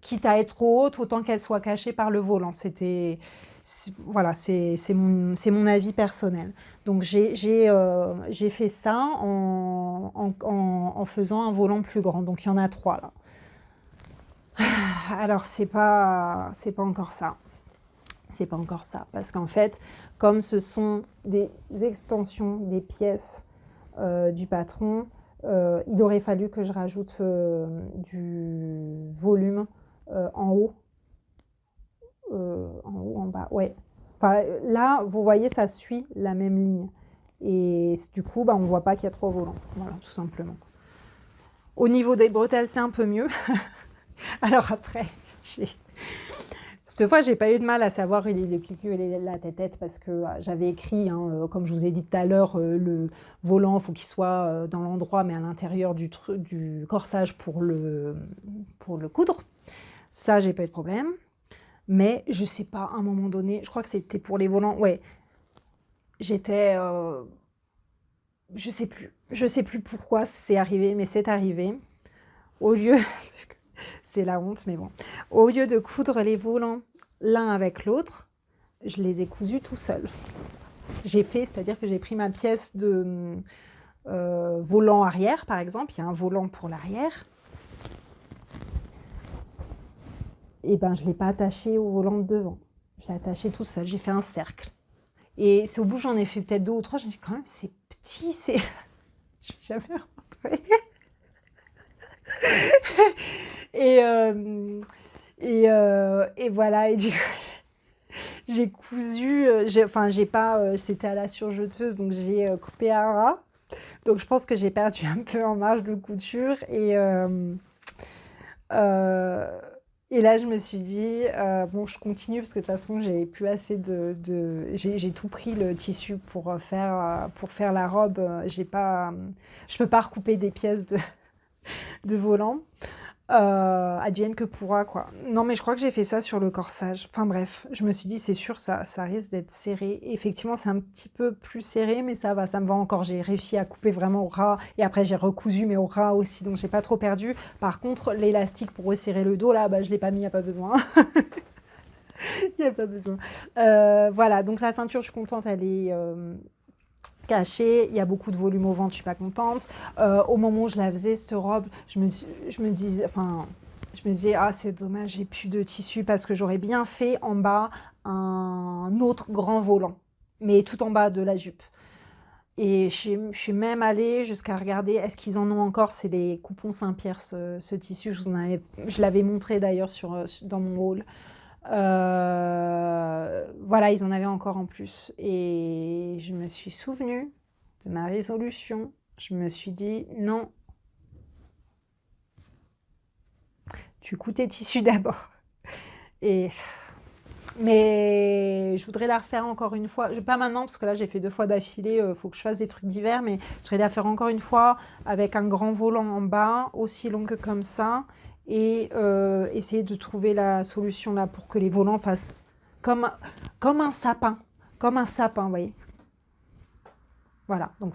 Quitte à être trop haute, autant qu'elle soit cachée par le volant. Voilà, c'est mon avis personnel. Donc j'ai fait ça en faisant un volant plus grand. Donc il y en a 3 là. Alors c'est pas encore ça. C'est pas encore ça. Parce qu'en fait, comme ce sont des extensions des pièces du patron, il aurait fallu que je rajoute du volume en haut, en bas, ouais. Enfin, là, vous voyez, ça suit la même ligne. Et du coup, on ne voit pas qu'il y a 3 volants. Voilà, tout simplement. Au niveau des bretelles, c'est un peu mieux. Alors après, cette fois, j'ai pas eu de mal à savoir le cucu et la tête parce que j'avais écrit, comme je vous ai dit tout à l'heure, le volant, il faut qu'il soit dans l'endroit, mais à l'intérieur du corsage pour le coudre. Ça, j'ai pas eu de problème. Mais je sais pas, à un moment donné, je crois que c'était pour les volants, ouais. J'étais... je sais plus pourquoi c'est arrivé, mais c'est arrivé. Au lieu... c'est la honte, mais bon. Au lieu de coudre les volants l'un avec l'autre, je les ai cousus tout seul. J'ai fait, c'est-à-dire que j'ai pris ma pièce de volant arrière, par exemple. Il y a un volant pour l'arrière. Et ben, je ne l'ai pas attaché au volant de devant. Je l'ai attaché tout seul. J'ai fait un cercle. Et c'est au bout, j'en ai fait peut-être 2 ou 3. Je me dis, quand même, c'est petit, c'est... Je ne vais jamais rentrer. Et voilà. Et du coup, j'ai cousu... j'ai pas... c'était à la surjeteuse, donc j'ai coupé à ras. Donc, je pense que j'ai perdu un peu en marge de couture. Et là, je me suis dit, bon, je continue parce que de toute façon, j'ai plus assez j'ai tout pris le tissu pour faire la robe. Je peux pas recouper des pièces de volant. Advienne que pourra, quoi. Non, mais je crois que j'ai fait ça sur le corsage. Enfin bref, je me suis dit, c'est sûr, ça risque d'être serré. Et effectivement, c'est un petit peu plus serré, mais ça me va encore. J'ai réussi à couper vraiment au ras. Et après, j'ai recousu, mais au ras aussi. Donc, j'ai pas trop perdu. Par contre, l'élastique pour resserrer le dos, là, je l'ai pas mis, il n'y a pas besoin. Il n'y a pas besoin. Voilà, donc la ceinture, je suis contente, elle est... cachée, il y a beaucoup de volume au ventre, je suis pas contente. Au moment où je la faisais, cette robe, je me disais, ah c'est dommage, j'ai plus de tissu parce que j'aurais bien fait en bas un autre grand volant, mais tout en bas de la jupe. Et je suis même allée jusqu'à regarder, est-ce qu'ils en ont encore, c'est les coupons Saint-Pierre, ce tissu, je l'avais montré d'ailleurs dans mon haul. Voilà, ils en avaient encore en plus. Et je me suis souvenue de ma résolution. Je me suis dit, non, tu coupes tes tissus d'abord. Mais je voudrais la refaire encore une fois. Pas maintenant, parce que là, j'ai fait 2 fois d'affilée. Il faut que je fasse des trucs d'hiver. Mais je voudrais la faire encore une fois avec un grand volant en bas, aussi long que comme ça. Et essayer de trouver la solution là pour que les volants fassent comme un sapin. Comme un sapin, vous voyez. Voilà, donc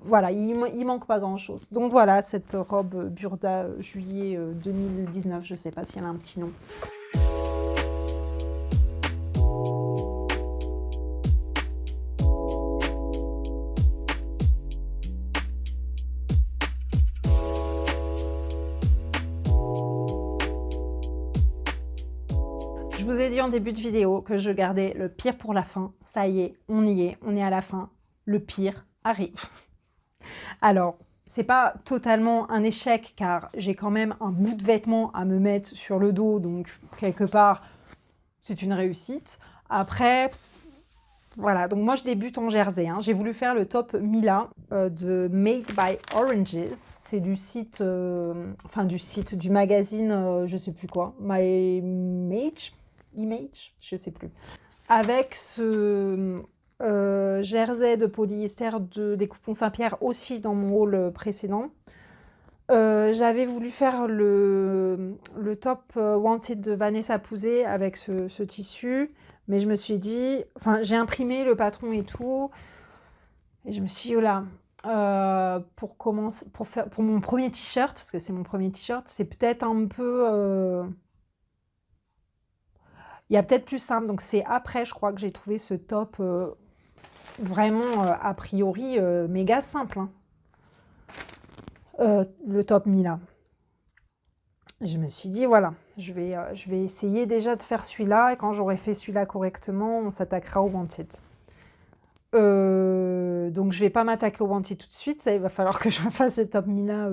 voilà, il manque pas grand-chose. Donc voilà, cette robe Burda juillet 2019, je sais pas si elle a un petit nom. Je vous ai dit en début de vidéo que je gardais le pire pour la fin. Ça y est, on est à la fin. Le pire arrive. Alors, c'est pas totalement un échec car j'ai quand même un bout de vêtement à me mettre sur le dos, donc quelque part, c'est une réussite. Après, Voilà, donc moi je débute en jersey, hein. J'ai voulu faire le top Mila de Made by Oranges. C'est du site, du magazine, je sais plus quoi, My Image, je sais plus. Avec ce jersey de polyester de Découpons Saint-Pierre aussi dans mon haul précédent. J'avais voulu faire le top Wanted de Vanessa Pouzet avec ce tissu, mais je me suis dit, enfin j'ai imprimé le patron et tout, et je me suis dit, oh là, pour mon premier t-shirt, parce que c'est mon premier t-shirt, c'est peut-être un peu, il y a peut-être plus simple, donc c'est après je crois que j'ai trouvé ce top vraiment a priori méga simple, hein. Le top Mila. Je me suis dit, voilà, je vais essayer déjà de faire celui-là, et quand j'aurai fait celui-là correctement, on s'attaquera au wanted. Donc je vais pas m'attaquer au wanted tout de suite, il va falloir que je fasse le top Mila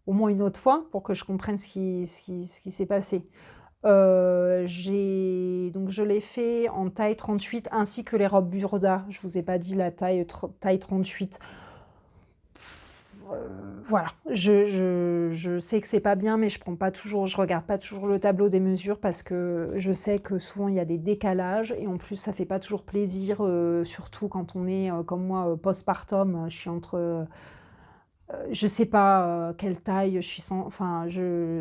au moins une autre fois, pour que je comprenne ce qui s'est passé. Donc je l'ai fait en taille 38, ainsi que les robes Burda. Je vous ai pas dit la taille 38. Voilà, je sais que c'est pas bien, mais je regarde pas toujours le tableau des mesures parce que je sais que souvent il y a des décalages et en plus ça fait pas toujours plaisir, surtout quand on est comme moi postpartum. Je suis entre je sais pas quelle taille je suis sans, enfin,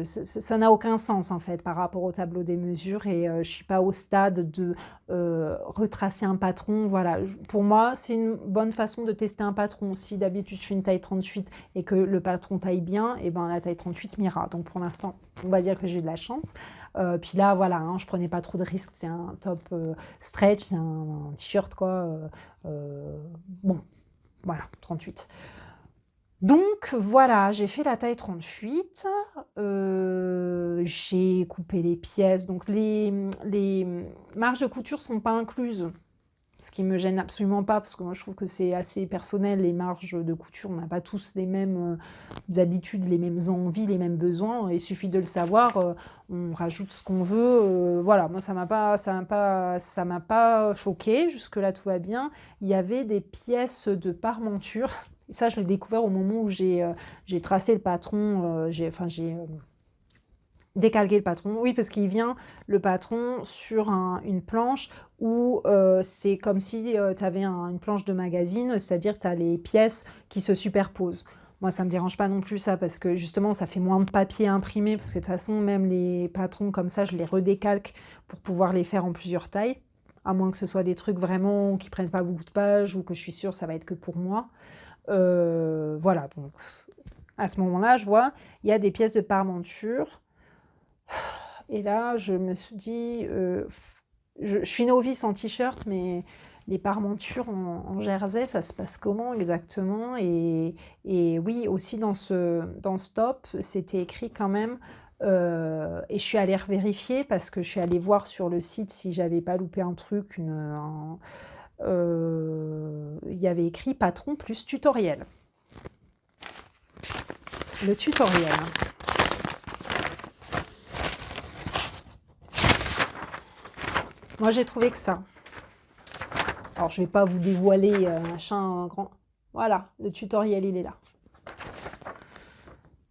ça n'a aucun sens en fait par rapport au tableau des mesures et je suis pas au stade de retracer un patron. Voilà, pour moi, c'est une bonne façon de tester un patron. Si d'habitude je fais une taille 38 et que le patron taille bien, et ben la taille 38 m'ira. Donc pour l'instant, on va dire que j'ai eu de la chance. Puis là, voilà, hein, je prenais pas trop de risques. C'est un top stretch, c'est un t-shirt quoi. Bon, voilà, 38. Donc voilà, j'ai fait la taille 38, j'ai coupé les pièces, donc les marges de couture sont pas incluses, ce qui me gêne absolument pas, parce que moi je trouve que c'est assez personnel, les marges de couture, on n'a pas tous les mêmes habitudes, les mêmes envies, les mêmes besoins, il suffit de le savoir, on rajoute ce qu'on veut, voilà, moi ça m'a pas choqué, jusque-là tout va bien. Il y avait des pièces de parmenture. Et ça, je l'ai découvert au moment où j'ai tracé le patron, j'ai décalqué le patron. Oui, parce qu'il vient, le patron, sur une planche où c'est comme si tu avais une planche de magazine, c'est-à-dire tu as les pièces qui se superposent. Moi, ça ne me dérange pas non plus ça, parce que justement, ça fait moins de papier imprimé, parce que de toute façon, même les patrons comme ça, je les redécalque pour pouvoir les faire en plusieurs tailles, à moins que ce soit des trucs vraiment qui prennent pas beaucoup de pages, ou que je suis sûre ça va être que pour moi. Voilà, donc à ce moment-là, je vois, il y a des pièces de parmenture. Et là, je me suis dit, je suis novice en t-shirt, mais les parmentures en jersey, ça se passe comment exactement? Et oui, aussi dans ce top, c'était écrit quand même, et je suis allée vérifier parce que je suis allée voir sur le site si j'avais pas loupé un truc, il y avait écrit patron plus tutoriel. Le tutoriel. Moi, j'ai trouvé que ça. Alors, je vais pas vous dévoiler machin grand. Voilà, le tutoriel, il est là.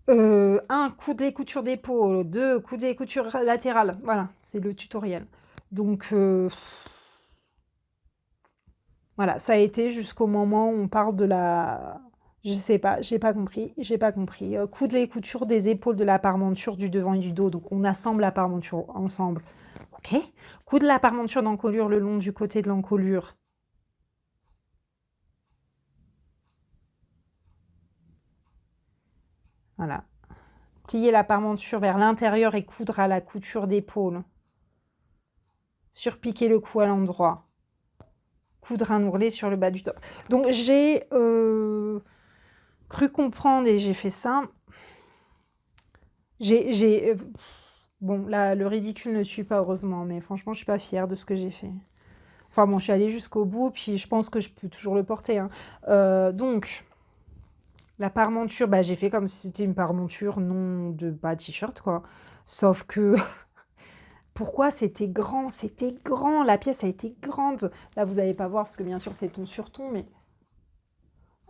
1, coude les coutures d'épaule. 2, coude les coutures latérales. Voilà, c'est le tutoriel. Donc, voilà, ça a été jusqu'au moment où on parle de la... Je sais pas, j'ai pas compris. Coudre les coutures des épaules de la parmenture du devant et du dos. Donc, on assemble la parmenture ensemble. Ok. Coudre la parmenture d'encolure le long du côté de l'encolure. Voilà. Plier la parmenture vers l'intérieur et coudre à la couture d'épaule. Surpiquer le cou à l'endroit. Coudre un ourlet sur le bas du top. Donc j'ai cru comprendre et j'ai fait ça. Bon, là, le ridicule ne suit pas, heureusement, mais franchement, je suis pas fière de ce que j'ai fait. Enfin bon, je suis allée jusqu'au bout, puis je pense que je peux toujours le porter, hein. Donc, la parmenture, bah, j'ai fait comme si c'était une parmenture non de bas t-shirt, quoi. Sauf que pourquoi c'était grand, la pièce a été grande. Là, vous n'allez pas voir parce que bien sûr c'est ton sur ton, mais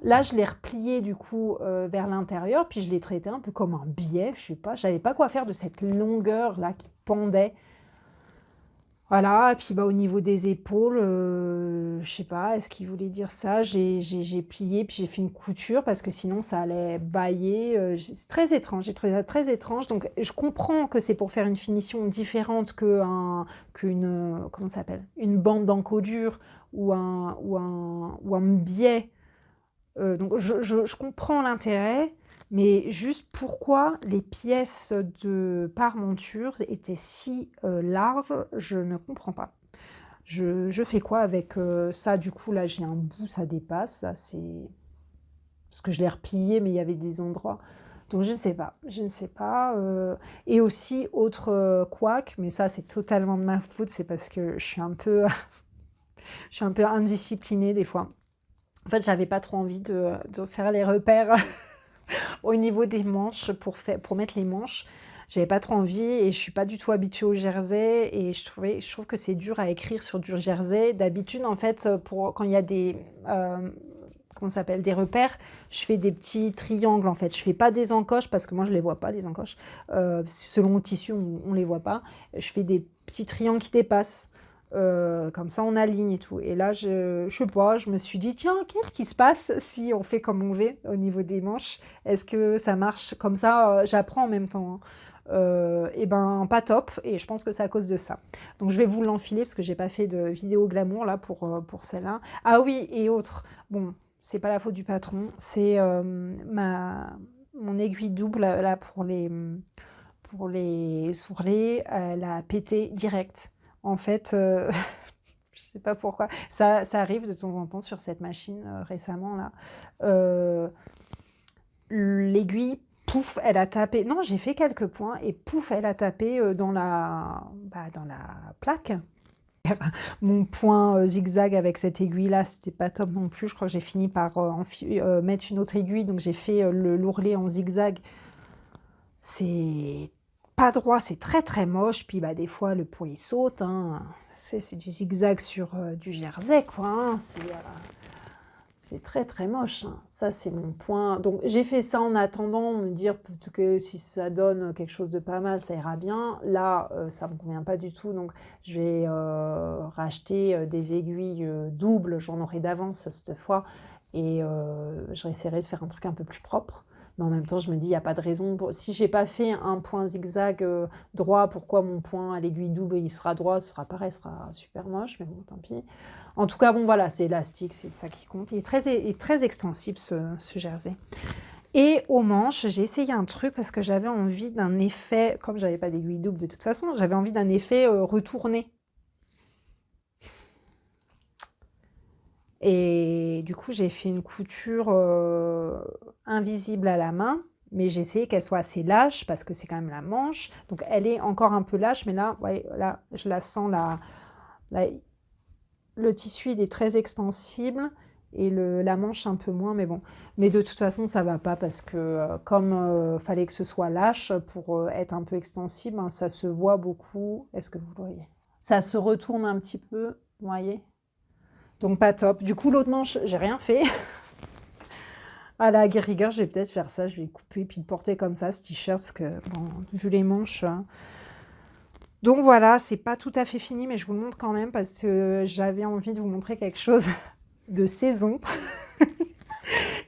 là, je l'ai replié du coup vers l'intérieur, puis je l'ai traité un peu comme un biais, je sais pas, je savais pas quoi faire de cette longueur là qui pendait. Voilà, et puis bah, au niveau des épaules, je sais pas, est-ce qu'il voulait dire ça? J'ai plié, puis j'ai fait une couture parce que sinon ça allait bâiller. C'est très étrange, j'ai trouvé ça très étrange. Donc je comprends que c'est pour faire une finition différente qu'une, comment ça s'appelle? Une bande d'encodure ou un biais. Donc je comprends l'intérêt, mais juste pourquoi les pièces de parmenture étaient si larges, je ne comprends pas. Je fais quoi avec ça? Du coup, là, j'ai un bout, ça dépasse. Là, c'est parce que je l'ai replié, mais il y avait des endroits. Donc, je ne sais pas. Je ne sais pas. Et aussi, autre couac, mais ça, c'est totalement de ma faute. C'est parce que je suis un peu, je suis un peu indisciplinée des fois. En fait, j'avais pas trop envie de faire les repères au niveau des manches pour mettre les manches. J'avais pas trop envie et je suis pas du tout habituée au jersey et je trouve que c'est dur à écrire sur du jersey. D'habitude, en fait, quand il y a comment ça s'appelle, des repères, je fais des petits triangles en fait. Je fais pas des encoches parce que moi je les vois pas les encoches. Selon le tissu, on les voit pas. Je fais des petits triangles qui dépassent. Comme ça on aligne et tout. Et là, je sais pas, je me suis dit, tiens, qu'est-ce qui se passe si on fait comme on veut au niveau des manches? Est-ce que ça marche comme ça? J'apprends en même temps, hein. Et ben pas top, et je pense que c'est à cause de ça. Donc je vais vous l'enfiler parce que j'ai pas fait de vidéo glamour là pour celle-là. Ah oui, et autre, bon, c'est pas la faute du patron, c'est mon aiguille double là pour les sourcils, elle a pété direct. En fait, je sais pas pourquoi. Ça arrive de temps en temps sur cette machine récemment là. L'aiguille, pouf, elle a tapé. Non, j'ai fait quelques points et pouf, elle a tapé dans la plaque. Mon point zigzag avec cette aiguille là, c'était pas top non plus. Je crois que j'ai fini par mettre une autre aiguille, donc j'ai fait l'ourlet en zigzag. C'est pas droit, c'est très très moche. Puis bah des fois le point il saute, hein. C'est du zigzag sur du jersey quoi, hein. C'est très très moche, hein. Ça c'est mon point. Donc j'ai fait ça en attendant, me dire peut-être que si ça donne quelque chose de pas mal, ça ira bien. Là, ça me convient pas du tout, donc je vais racheter des aiguilles doubles. J'en aurai d'avance cette fois, et j'essaierai de faire un truc un peu plus propre. Mais en même temps, je me dis, il n'y a pas de raison. Si j'ai pas fait un point zigzag droit, pourquoi mon point à l'aiguille double, il sera droit? Ce sera pareil, ce sera super moche, mais bon, tant pis. En tout cas, bon, voilà, c'est élastique, c'est ça qui compte. Il est très extensible, ce jersey. Et aux manches, j'ai essayé un truc parce que j'avais envie d'un effet, comme j'avais pas d'aiguille double de toute façon, j'avais envie d'un effet retourné. Et du coup, j'ai fait une couture invisible à la main, mais j'ai essayé qu'elle soit assez lâche parce que c'est quand même la manche. Donc elle est encore un peu lâche, mais là, ouais, là je la sens, le tissu il est très extensible et la manche un peu moins, mais bon. Mais de toute façon, ça va pas parce que comme fallait que ce soit lâche pour être un peu extensible, hein, ça se voit beaucoup. Est-ce que vous le voyez? Ça se retourne un petit peu, vous voyez? Donc pas top. Du coup, l'autre manche, j'ai rien fait. À la rigueur, je vais peut-être faire ça. Je vais couper puis le porter comme ça, ce t-shirt, parce que, bon, vu les manches. Donc voilà, c'est pas tout à fait fini, mais je vous le montre quand même parce que j'avais envie de vous montrer quelque chose de saison.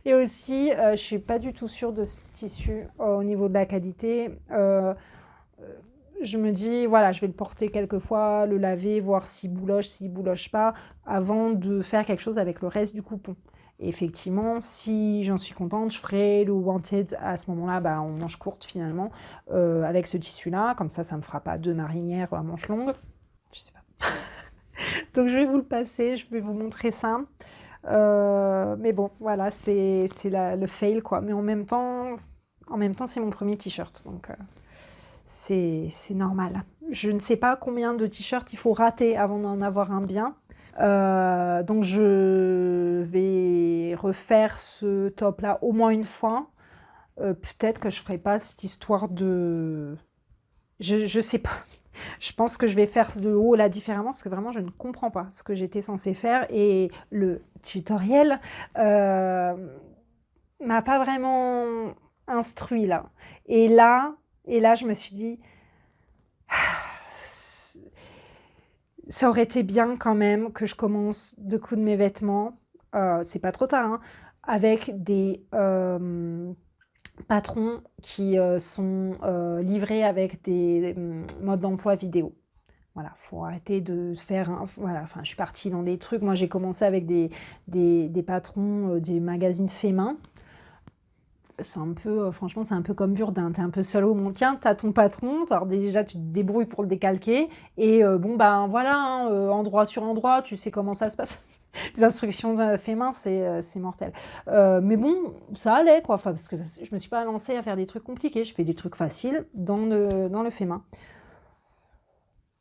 Et aussi, je suis pas du tout sûre de ce tissu au niveau de la qualité. Je me dis, voilà, je vais le porter quelques fois, le laver, voir s'il bouloche pas, avant de faire quelque chose avec le reste du coupon. Et effectivement, si j'en suis contente, je ferai le wanted à ce moment-là, en manche courte finalement, avec ce tissu-là. Comme ça me fera pas deux marinières à manches longues. Je sais pas. Donc je vais vous le passer, je vais vous montrer ça. Mais bon, voilà, c'est le fail quoi. Mais en même temps, c'est mon premier t-shirt, donc c'est normal. Je ne sais pas combien de t-shirts il faut rater avant d'en avoir un bien. Donc je vais refaire ce top là au moins une fois. Peut-être que je ferai pas cette histoire de... Je sais pas. Je pense que je vais faire de haut là différemment parce que vraiment je ne comprends pas ce que j'étais censée faire et le tutoriel euh, m'a pas vraiment instruit là. Et là, et là je me suis dit, ça aurait été bien quand même que je commence de coudre mes vêtements, c'est pas trop tard, hein, avec des patrons qui sont livrés avec des modes d'emploi vidéo. Voilà, faut arrêter de faire voilà, enfin, je suis partie dans des trucs. Moi, j'ai commencé avec des patrons des magazines faits main. C'est un peu, franchement, c'est un peu comme Burdin. T'es un peu seul au monde. Tiens, t'as ton patron, alors déjà, tu te débrouilles pour le décalquer. Et bon, ben voilà, hein, endroit sur endroit, tu sais comment ça se passe. Les instructions fait main, c'est mortel. Mais bon, ça allait, quoi. Enfin, parce que je me suis pas lancée à faire des trucs compliqués. Je fais des trucs faciles dans le fait main.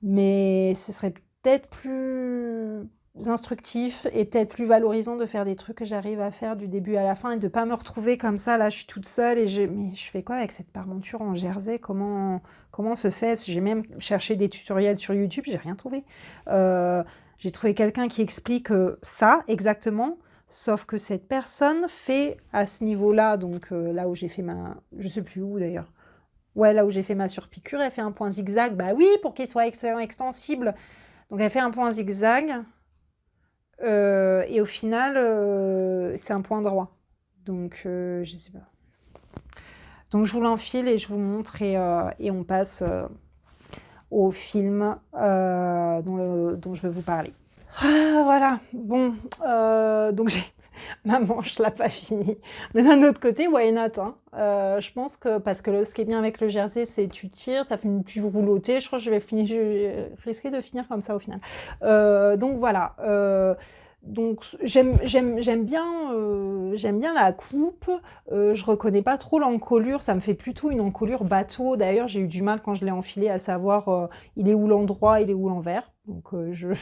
Mais ce serait peut-être plus instructif et peut-être plus valorisant de faire des trucs que j'arrive à faire du début à la fin et de ne pas me retrouver comme ça. Là, je suis toute seule et mais je fais quoi avec cette parmenture en jersey? Comment se fait? J'ai même cherché des tutoriels sur YouTube, j'ai rien trouvé. J'ai trouvé quelqu'un qui explique ça exactement, sauf que cette personne fait à ce niveau-là, donc là où j'ai fait ma... Je sais plus où d'ailleurs. Ouais, là où j'ai fait ma surpiqûre, elle fait un point zigzag. Bah oui, pour qu'il soit extensible. Donc elle fait un point zigzag. Et au final, c'est un point droit. Donc, je sais pas. Donc je vous l'enfile et je vous montre et on passe au film dont je vais vous parler. Ah, voilà, bon, donc j'ai ma manche là pas finie. Mais d'un autre côté, why not, hein. Je pense que, parce que ce qui est bien avec le jersey, c'est tu tires, ça fait une petite roulottée. Je crois que je vais risquer de finir comme ça au final. Donc voilà. Donc j'aime bien la coupe. Je reconnais pas trop l'encolure, ça me fait plutôt une encolure bateau. D'ailleurs, j'ai eu du mal quand je l'ai enfilé à savoir il est où l'endroit, il est où l'envers. Donc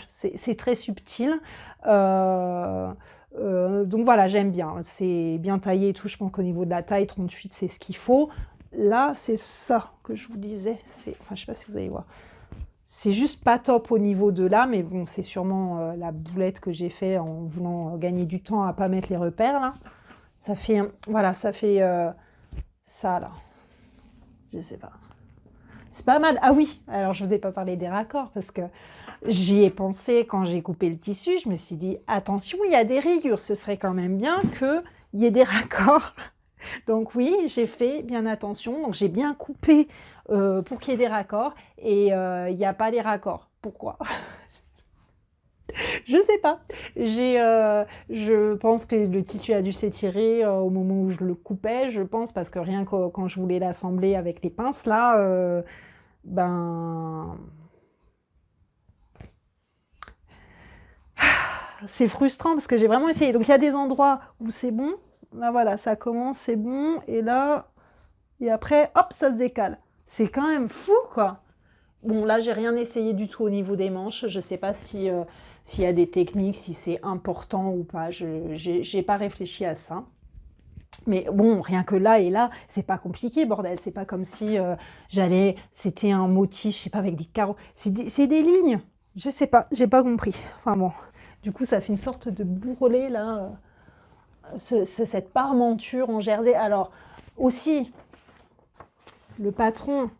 c'est très subtil. Donc voilà, j'aime bien. C'est bien taillé et tout. Je pense qu'au niveau de la taille, 38, c'est ce qu'il faut. Là, c'est ça que je vous disais. Enfin, je sais pas si vous allez voir. C'est juste pas top au niveau de là, mais bon, c'est sûrement la boulette que j'ai fait en voulant gagner du temps à pas mettre les repères là. Ça fait, voilà, ça fait ça là. Je sais pas. C'est pas mal. Ah oui, alors je vous ai pas parlé des raccords parce que j'y ai pensé quand j'ai coupé le tissu. Je me suis dit, attention, il y a des rayures. Ce serait quand même bien qu'il y ait des raccords. Donc oui, j'ai fait bien attention. Donc j'ai bien coupé pour qu'il y ait des raccords. Et il n'y a pas des raccords. Pourquoi? Je sais pas. Je pense que le tissu a dû s'étirer au moment où je le coupais. Je pense parce que rien que quand je voulais l'assembler avec les pinces là, ben c'est frustrant parce que j'ai vraiment essayé. Donc il y a des endroits où c'est bon. Là voilà, ça commence, c'est bon. Et là, et après, hop, ça se décale. C'est quand même fou, quoi. Bon, là, j'ai rien essayé du tout au niveau des manches. Je sais pas si s'il y a des techniques, si c'est important ou pas. J'ai pas réfléchi à ça. Mais bon, rien que là et là, c'est pas compliqué, bordel. C'est pas comme si c'était un motif, je sais pas, avec des carreaux. C'est des lignes. Je sais pas, j'ai pas compris. Enfin bon, du coup, ça fait une sorte de bourrelet là, cette parmenture en jersey. Alors aussi, le patron,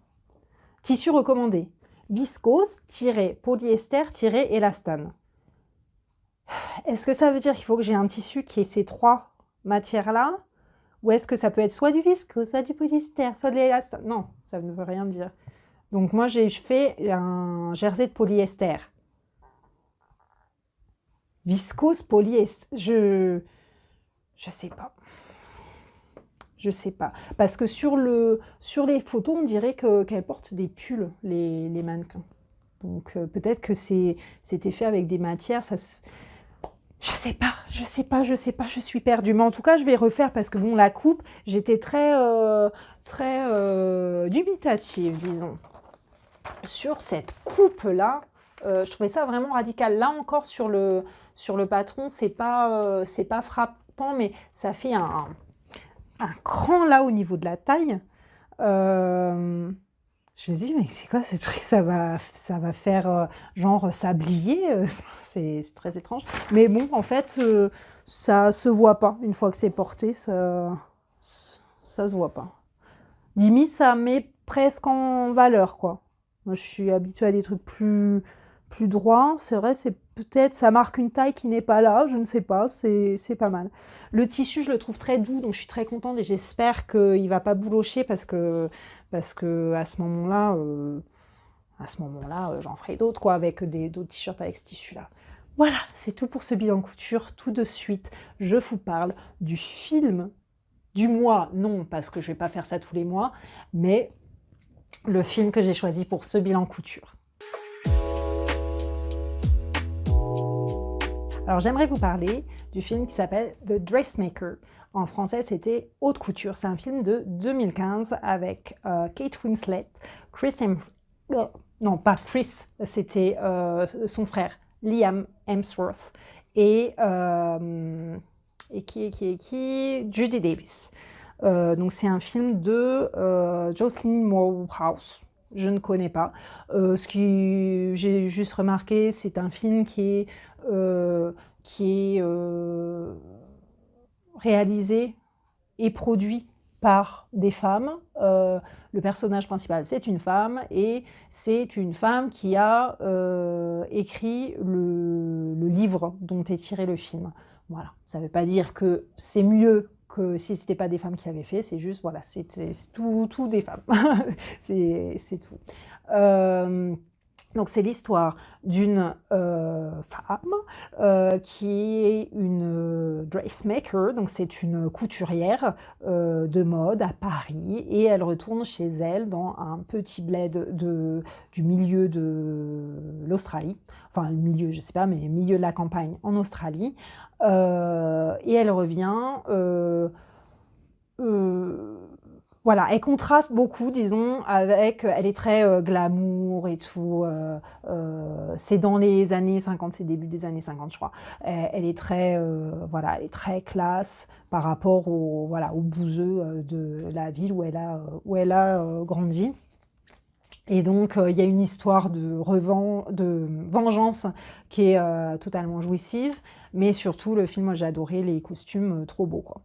tissu recommandé, viscose-polyester-élastane. Est-ce que ça veut dire qu'il faut que j'ai un tissu qui ait ces trois matières-là? Ou est-ce que ça peut être soit du viscose, soit du polyester, soit de l'élastane? Non, ça ne veut rien dire. Donc moi, je fais un jersey de polyester. Viscose, polyester. Je sais pas. Je sais pas. Parce que sur les photos, on dirait qu'elles portent des pulls, les mannequins. Donc peut-être que c'était fait avec des matières. Je sais pas, je suis perdue. Mais en tout cas, je vais refaire parce que bon, la coupe, j'étais très dubitative, disons. Sur cette coupe-là, je trouvais ça vraiment radical. Là encore, sur le patron, c'est pas frappant, mais ça fait un cran là au niveau de la taille. Je me dis: «Mais c'est quoi ce truc? Ça va faire, genre, sablier, c'est très étrange». Mais bon, en fait, ça se voit pas une fois que c'est porté, ça se voit pas. Limite, ça met presque en valeur, quoi. Moi, je suis habituée à des trucs plus droits. C'est vrai, c'est peut-être ça marque une taille qui n'est pas là, je ne sais pas, c'est pas mal. Le tissu, je le trouve très doux, donc je suis très contente et j'espère qu'il va pas boulocher parce que à ce moment-là, j'en ferai d'autres, quoi, avec d'autres t-shirts avec ce tissu-là. Voilà, c'est tout pour ce bilan couture. Tout de suite, je vous parle du film du mois, non, parce que je vais pas faire ça tous les mois, mais le film que j'ai choisi pour ce bilan couture. Alors j'aimerais vous parler du film qui s'appelle The Dressmaker. En français, c'était Haute couture. C'est un film de 2015 avec Kate Winslet, non, pas Chris, c'était son frère, Liam Hemsworth, et qui Judy Davis. Donc c'est un film de Jocelyn Moorhouse. Je ne connais pas. Ce que j'ai juste remarqué, c'est un film qui est réalisé et produit par des femmes. Le personnage principal, c'est une femme, et c'est une femme qui a écrit le livre dont est tiré le film. Voilà, ça ne veut pas dire que c'est mieux que si ce n'était pas des femmes qui l'avaient fait, c'est juste, voilà, c'est tout des femmes. c'est tout. Donc c'est l'histoire d'une femme qui est une dressmaker, donc c'est une couturière de mode à Paris, et elle retourne chez elle dans un petit bled du milieu de l'Australie, enfin le milieu, je sais pas, mais milieu de la campagne en Australie, et elle revient. Voilà, elle contraste beaucoup, disons, avec. Elle est très glamour et tout. C'est dans les années 50, c'est début des années 50, je crois. Elle est très, voilà, elle est très classe par rapport au bouseux de la ville où elle a grandi. Et donc, il y a une histoire de vengeance qui est totalement jouissive, mais surtout, le film, moi j'ai adoré les costumes, trop beaux, quoi.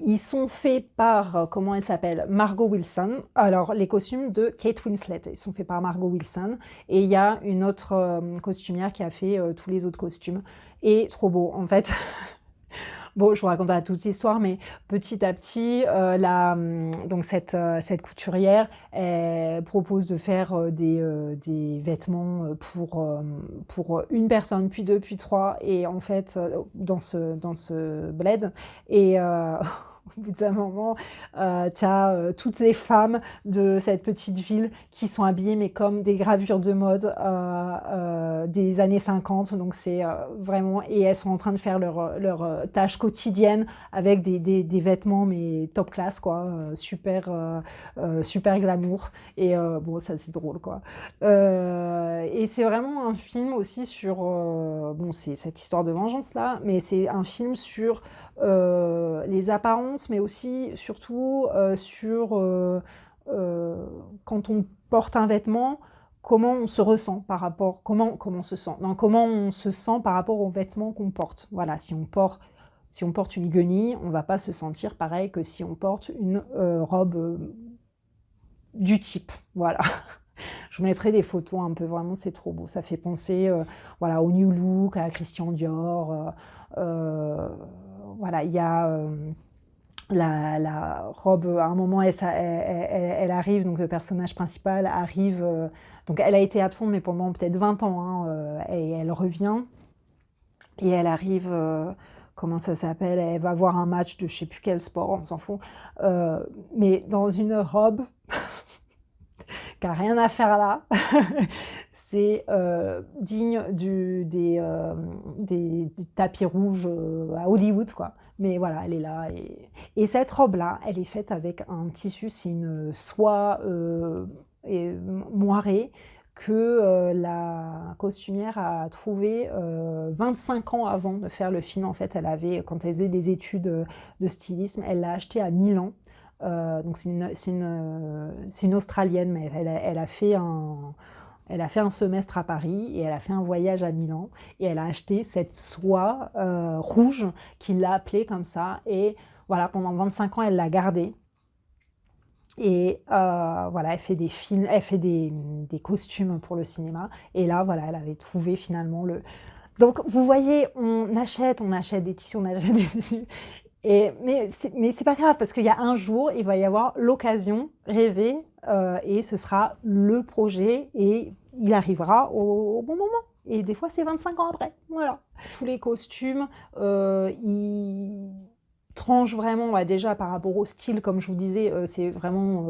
Ils sont faits par, comment elle s'appelle, Margot Wilson. Alors, les costumes de Kate Winslet, ils sont faits par Margot Wilson, et il y a une autre costumière qui a fait tous les autres costumes. Et trop beau, en fait. Bon, je vous raconte pas toute l'histoire, mais petit à petit, donc cette couturière, elle propose de faire des vêtements pour une personne, puis deux, puis trois, et en fait, dans ce bled. Et au bout d'un moment, tu as toutes les femmes de cette petite ville qui sont habillées, mais comme des gravures de mode des années 50. Donc c'est vraiment... Et elles sont en train de faire leur tâche quotidienne avec des vêtements, mais top class, quoi. Super glamour. Et bon, ça c'est drôle, quoi. Et c'est vraiment un film aussi sur... bon, c'est cette histoire de vengeance-là, mais c'est un film sur... les apparences, mais aussi surtout sur quand on porte un vêtement, comment on se ressent par rapport, comment on se sent, non, comment on se sent par rapport aux vêtements qu'on porte. Voilà, si on porte une guenille, on va pas se sentir pareil que si on porte une robe du type. Voilà. Je vous mettrai des photos un peu, vraiment c'est trop beau. Ça fait penser voilà, au New Look, à Christian Dior. Voilà, il y a la robe, à un moment elle arrive, donc le personnage principal arrive, donc elle a été absente mais pendant peut-être 20 ans, hein, et elle revient, et elle arrive, comment ça s'appelle, elle va voir un match de je sais plus quel sport, on s'en fout, mais dans une robe qui n'a rien à faire là. C'est digne des tapis rouges à Hollywood, quoi. Mais voilà, elle est là. Et cette robe-là, elle est faite avec un tissu, c'est une soie moirée que la costumière a trouvé 25 ans avant de faire le film. En fait, quand elle faisait des études de stylisme, elle l'a acheté à Milan. Donc c'est une Australienne, mais elle a fait un semestre à Paris et elle a fait un voyage à Milan et elle a acheté cette soie rouge qu'il l'a appelée comme ça et voilà, pendant 25 ans, elle l'a gardée. Et voilà, elle fait des films, elle fait des costumes pour le cinéma. Et là, voilà, elle avait trouvé finalement le... Donc, vous voyez, on achète des tissus, on achète des tissus. Mais c'est pas grave, parce qu'il y a un jour, il va y avoir l'occasion rêvée, et ce sera le projet, et il arrivera au bon moment. Et des fois, c'est 25 ans après. Voilà. Tous les costumes, ils tranchent vraiment, bah, déjà par rapport au style, comme je vous disais, c'est vraiment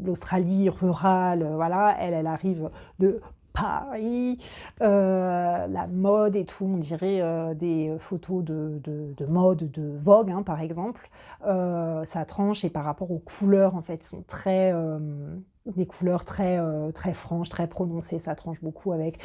l'Australie rurale, voilà. Elle arrive de Paris, la mode et tout, on dirait des photos de mode de Vogue, hein, par exemple. Ça tranche et par rapport aux couleurs, en fait, sont des couleurs très franches, très prononcées. Ça tranche beaucoup avec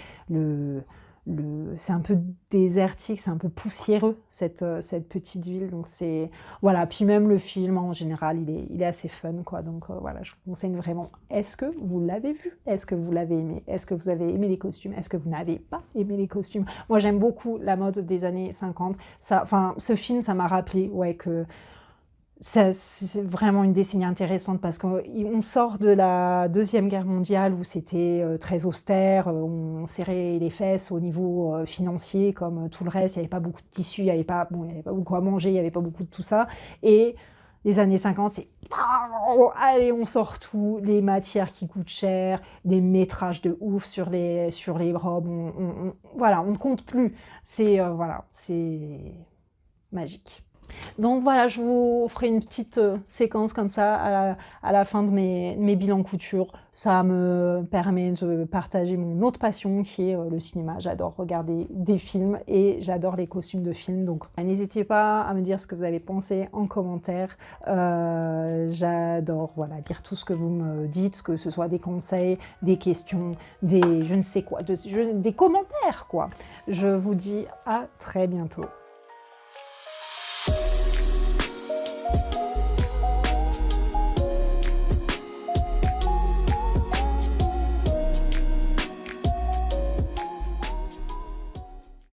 c'est un peu désertique, c'est un peu poussiéreux, cette petite ville. Donc c'est... Voilà, puis même le film, en général, il est assez fun, quoi. Donc voilà, je vous conseille vraiment. Est-ce que vous l'avez vu? Est-ce que vous l'avez aimé? Est-ce que vous avez aimé les costumes? Est-ce que vous n'avez pas aimé les costumes? Moi, j'aime beaucoup la mode des années 50. Enfin, ce film, ça m'a rappelé, ouais, que c'est vraiment une décennie intéressante parce qu'on sort de la Deuxième Guerre mondiale où c'était très austère, on serrait les fesses au niveau financier comme tout le reste, il n'y avait pas beaucoup de tissus, il n'y avait pas, bon, il y avait pas beaucoup à manger, il n'y avait pas beaucoup de tout ça. Et les années 50, c'est allez, on sort tout, les matières qui coûtent cher, des métrages de ouf sur les robes, voilà, on ne compte plus. Voilà, c'est magique. Donc voilà, je vous ferai une petite séquence comme ça à la fin de mes bilans couture. Ça me permet de partager mon autre passion qui est le cinéma. J'adore regarder des films et j'adore les costumes de films. Donc n'hésitez pas à me dire ce que vous avez pensé en commentaire. J'adore voilà, lire tout ce que vous me dites, que ce soit des conseils, des questions, des je ne sais quoi, des commentaires quoi. Je vous dis à très bientôt.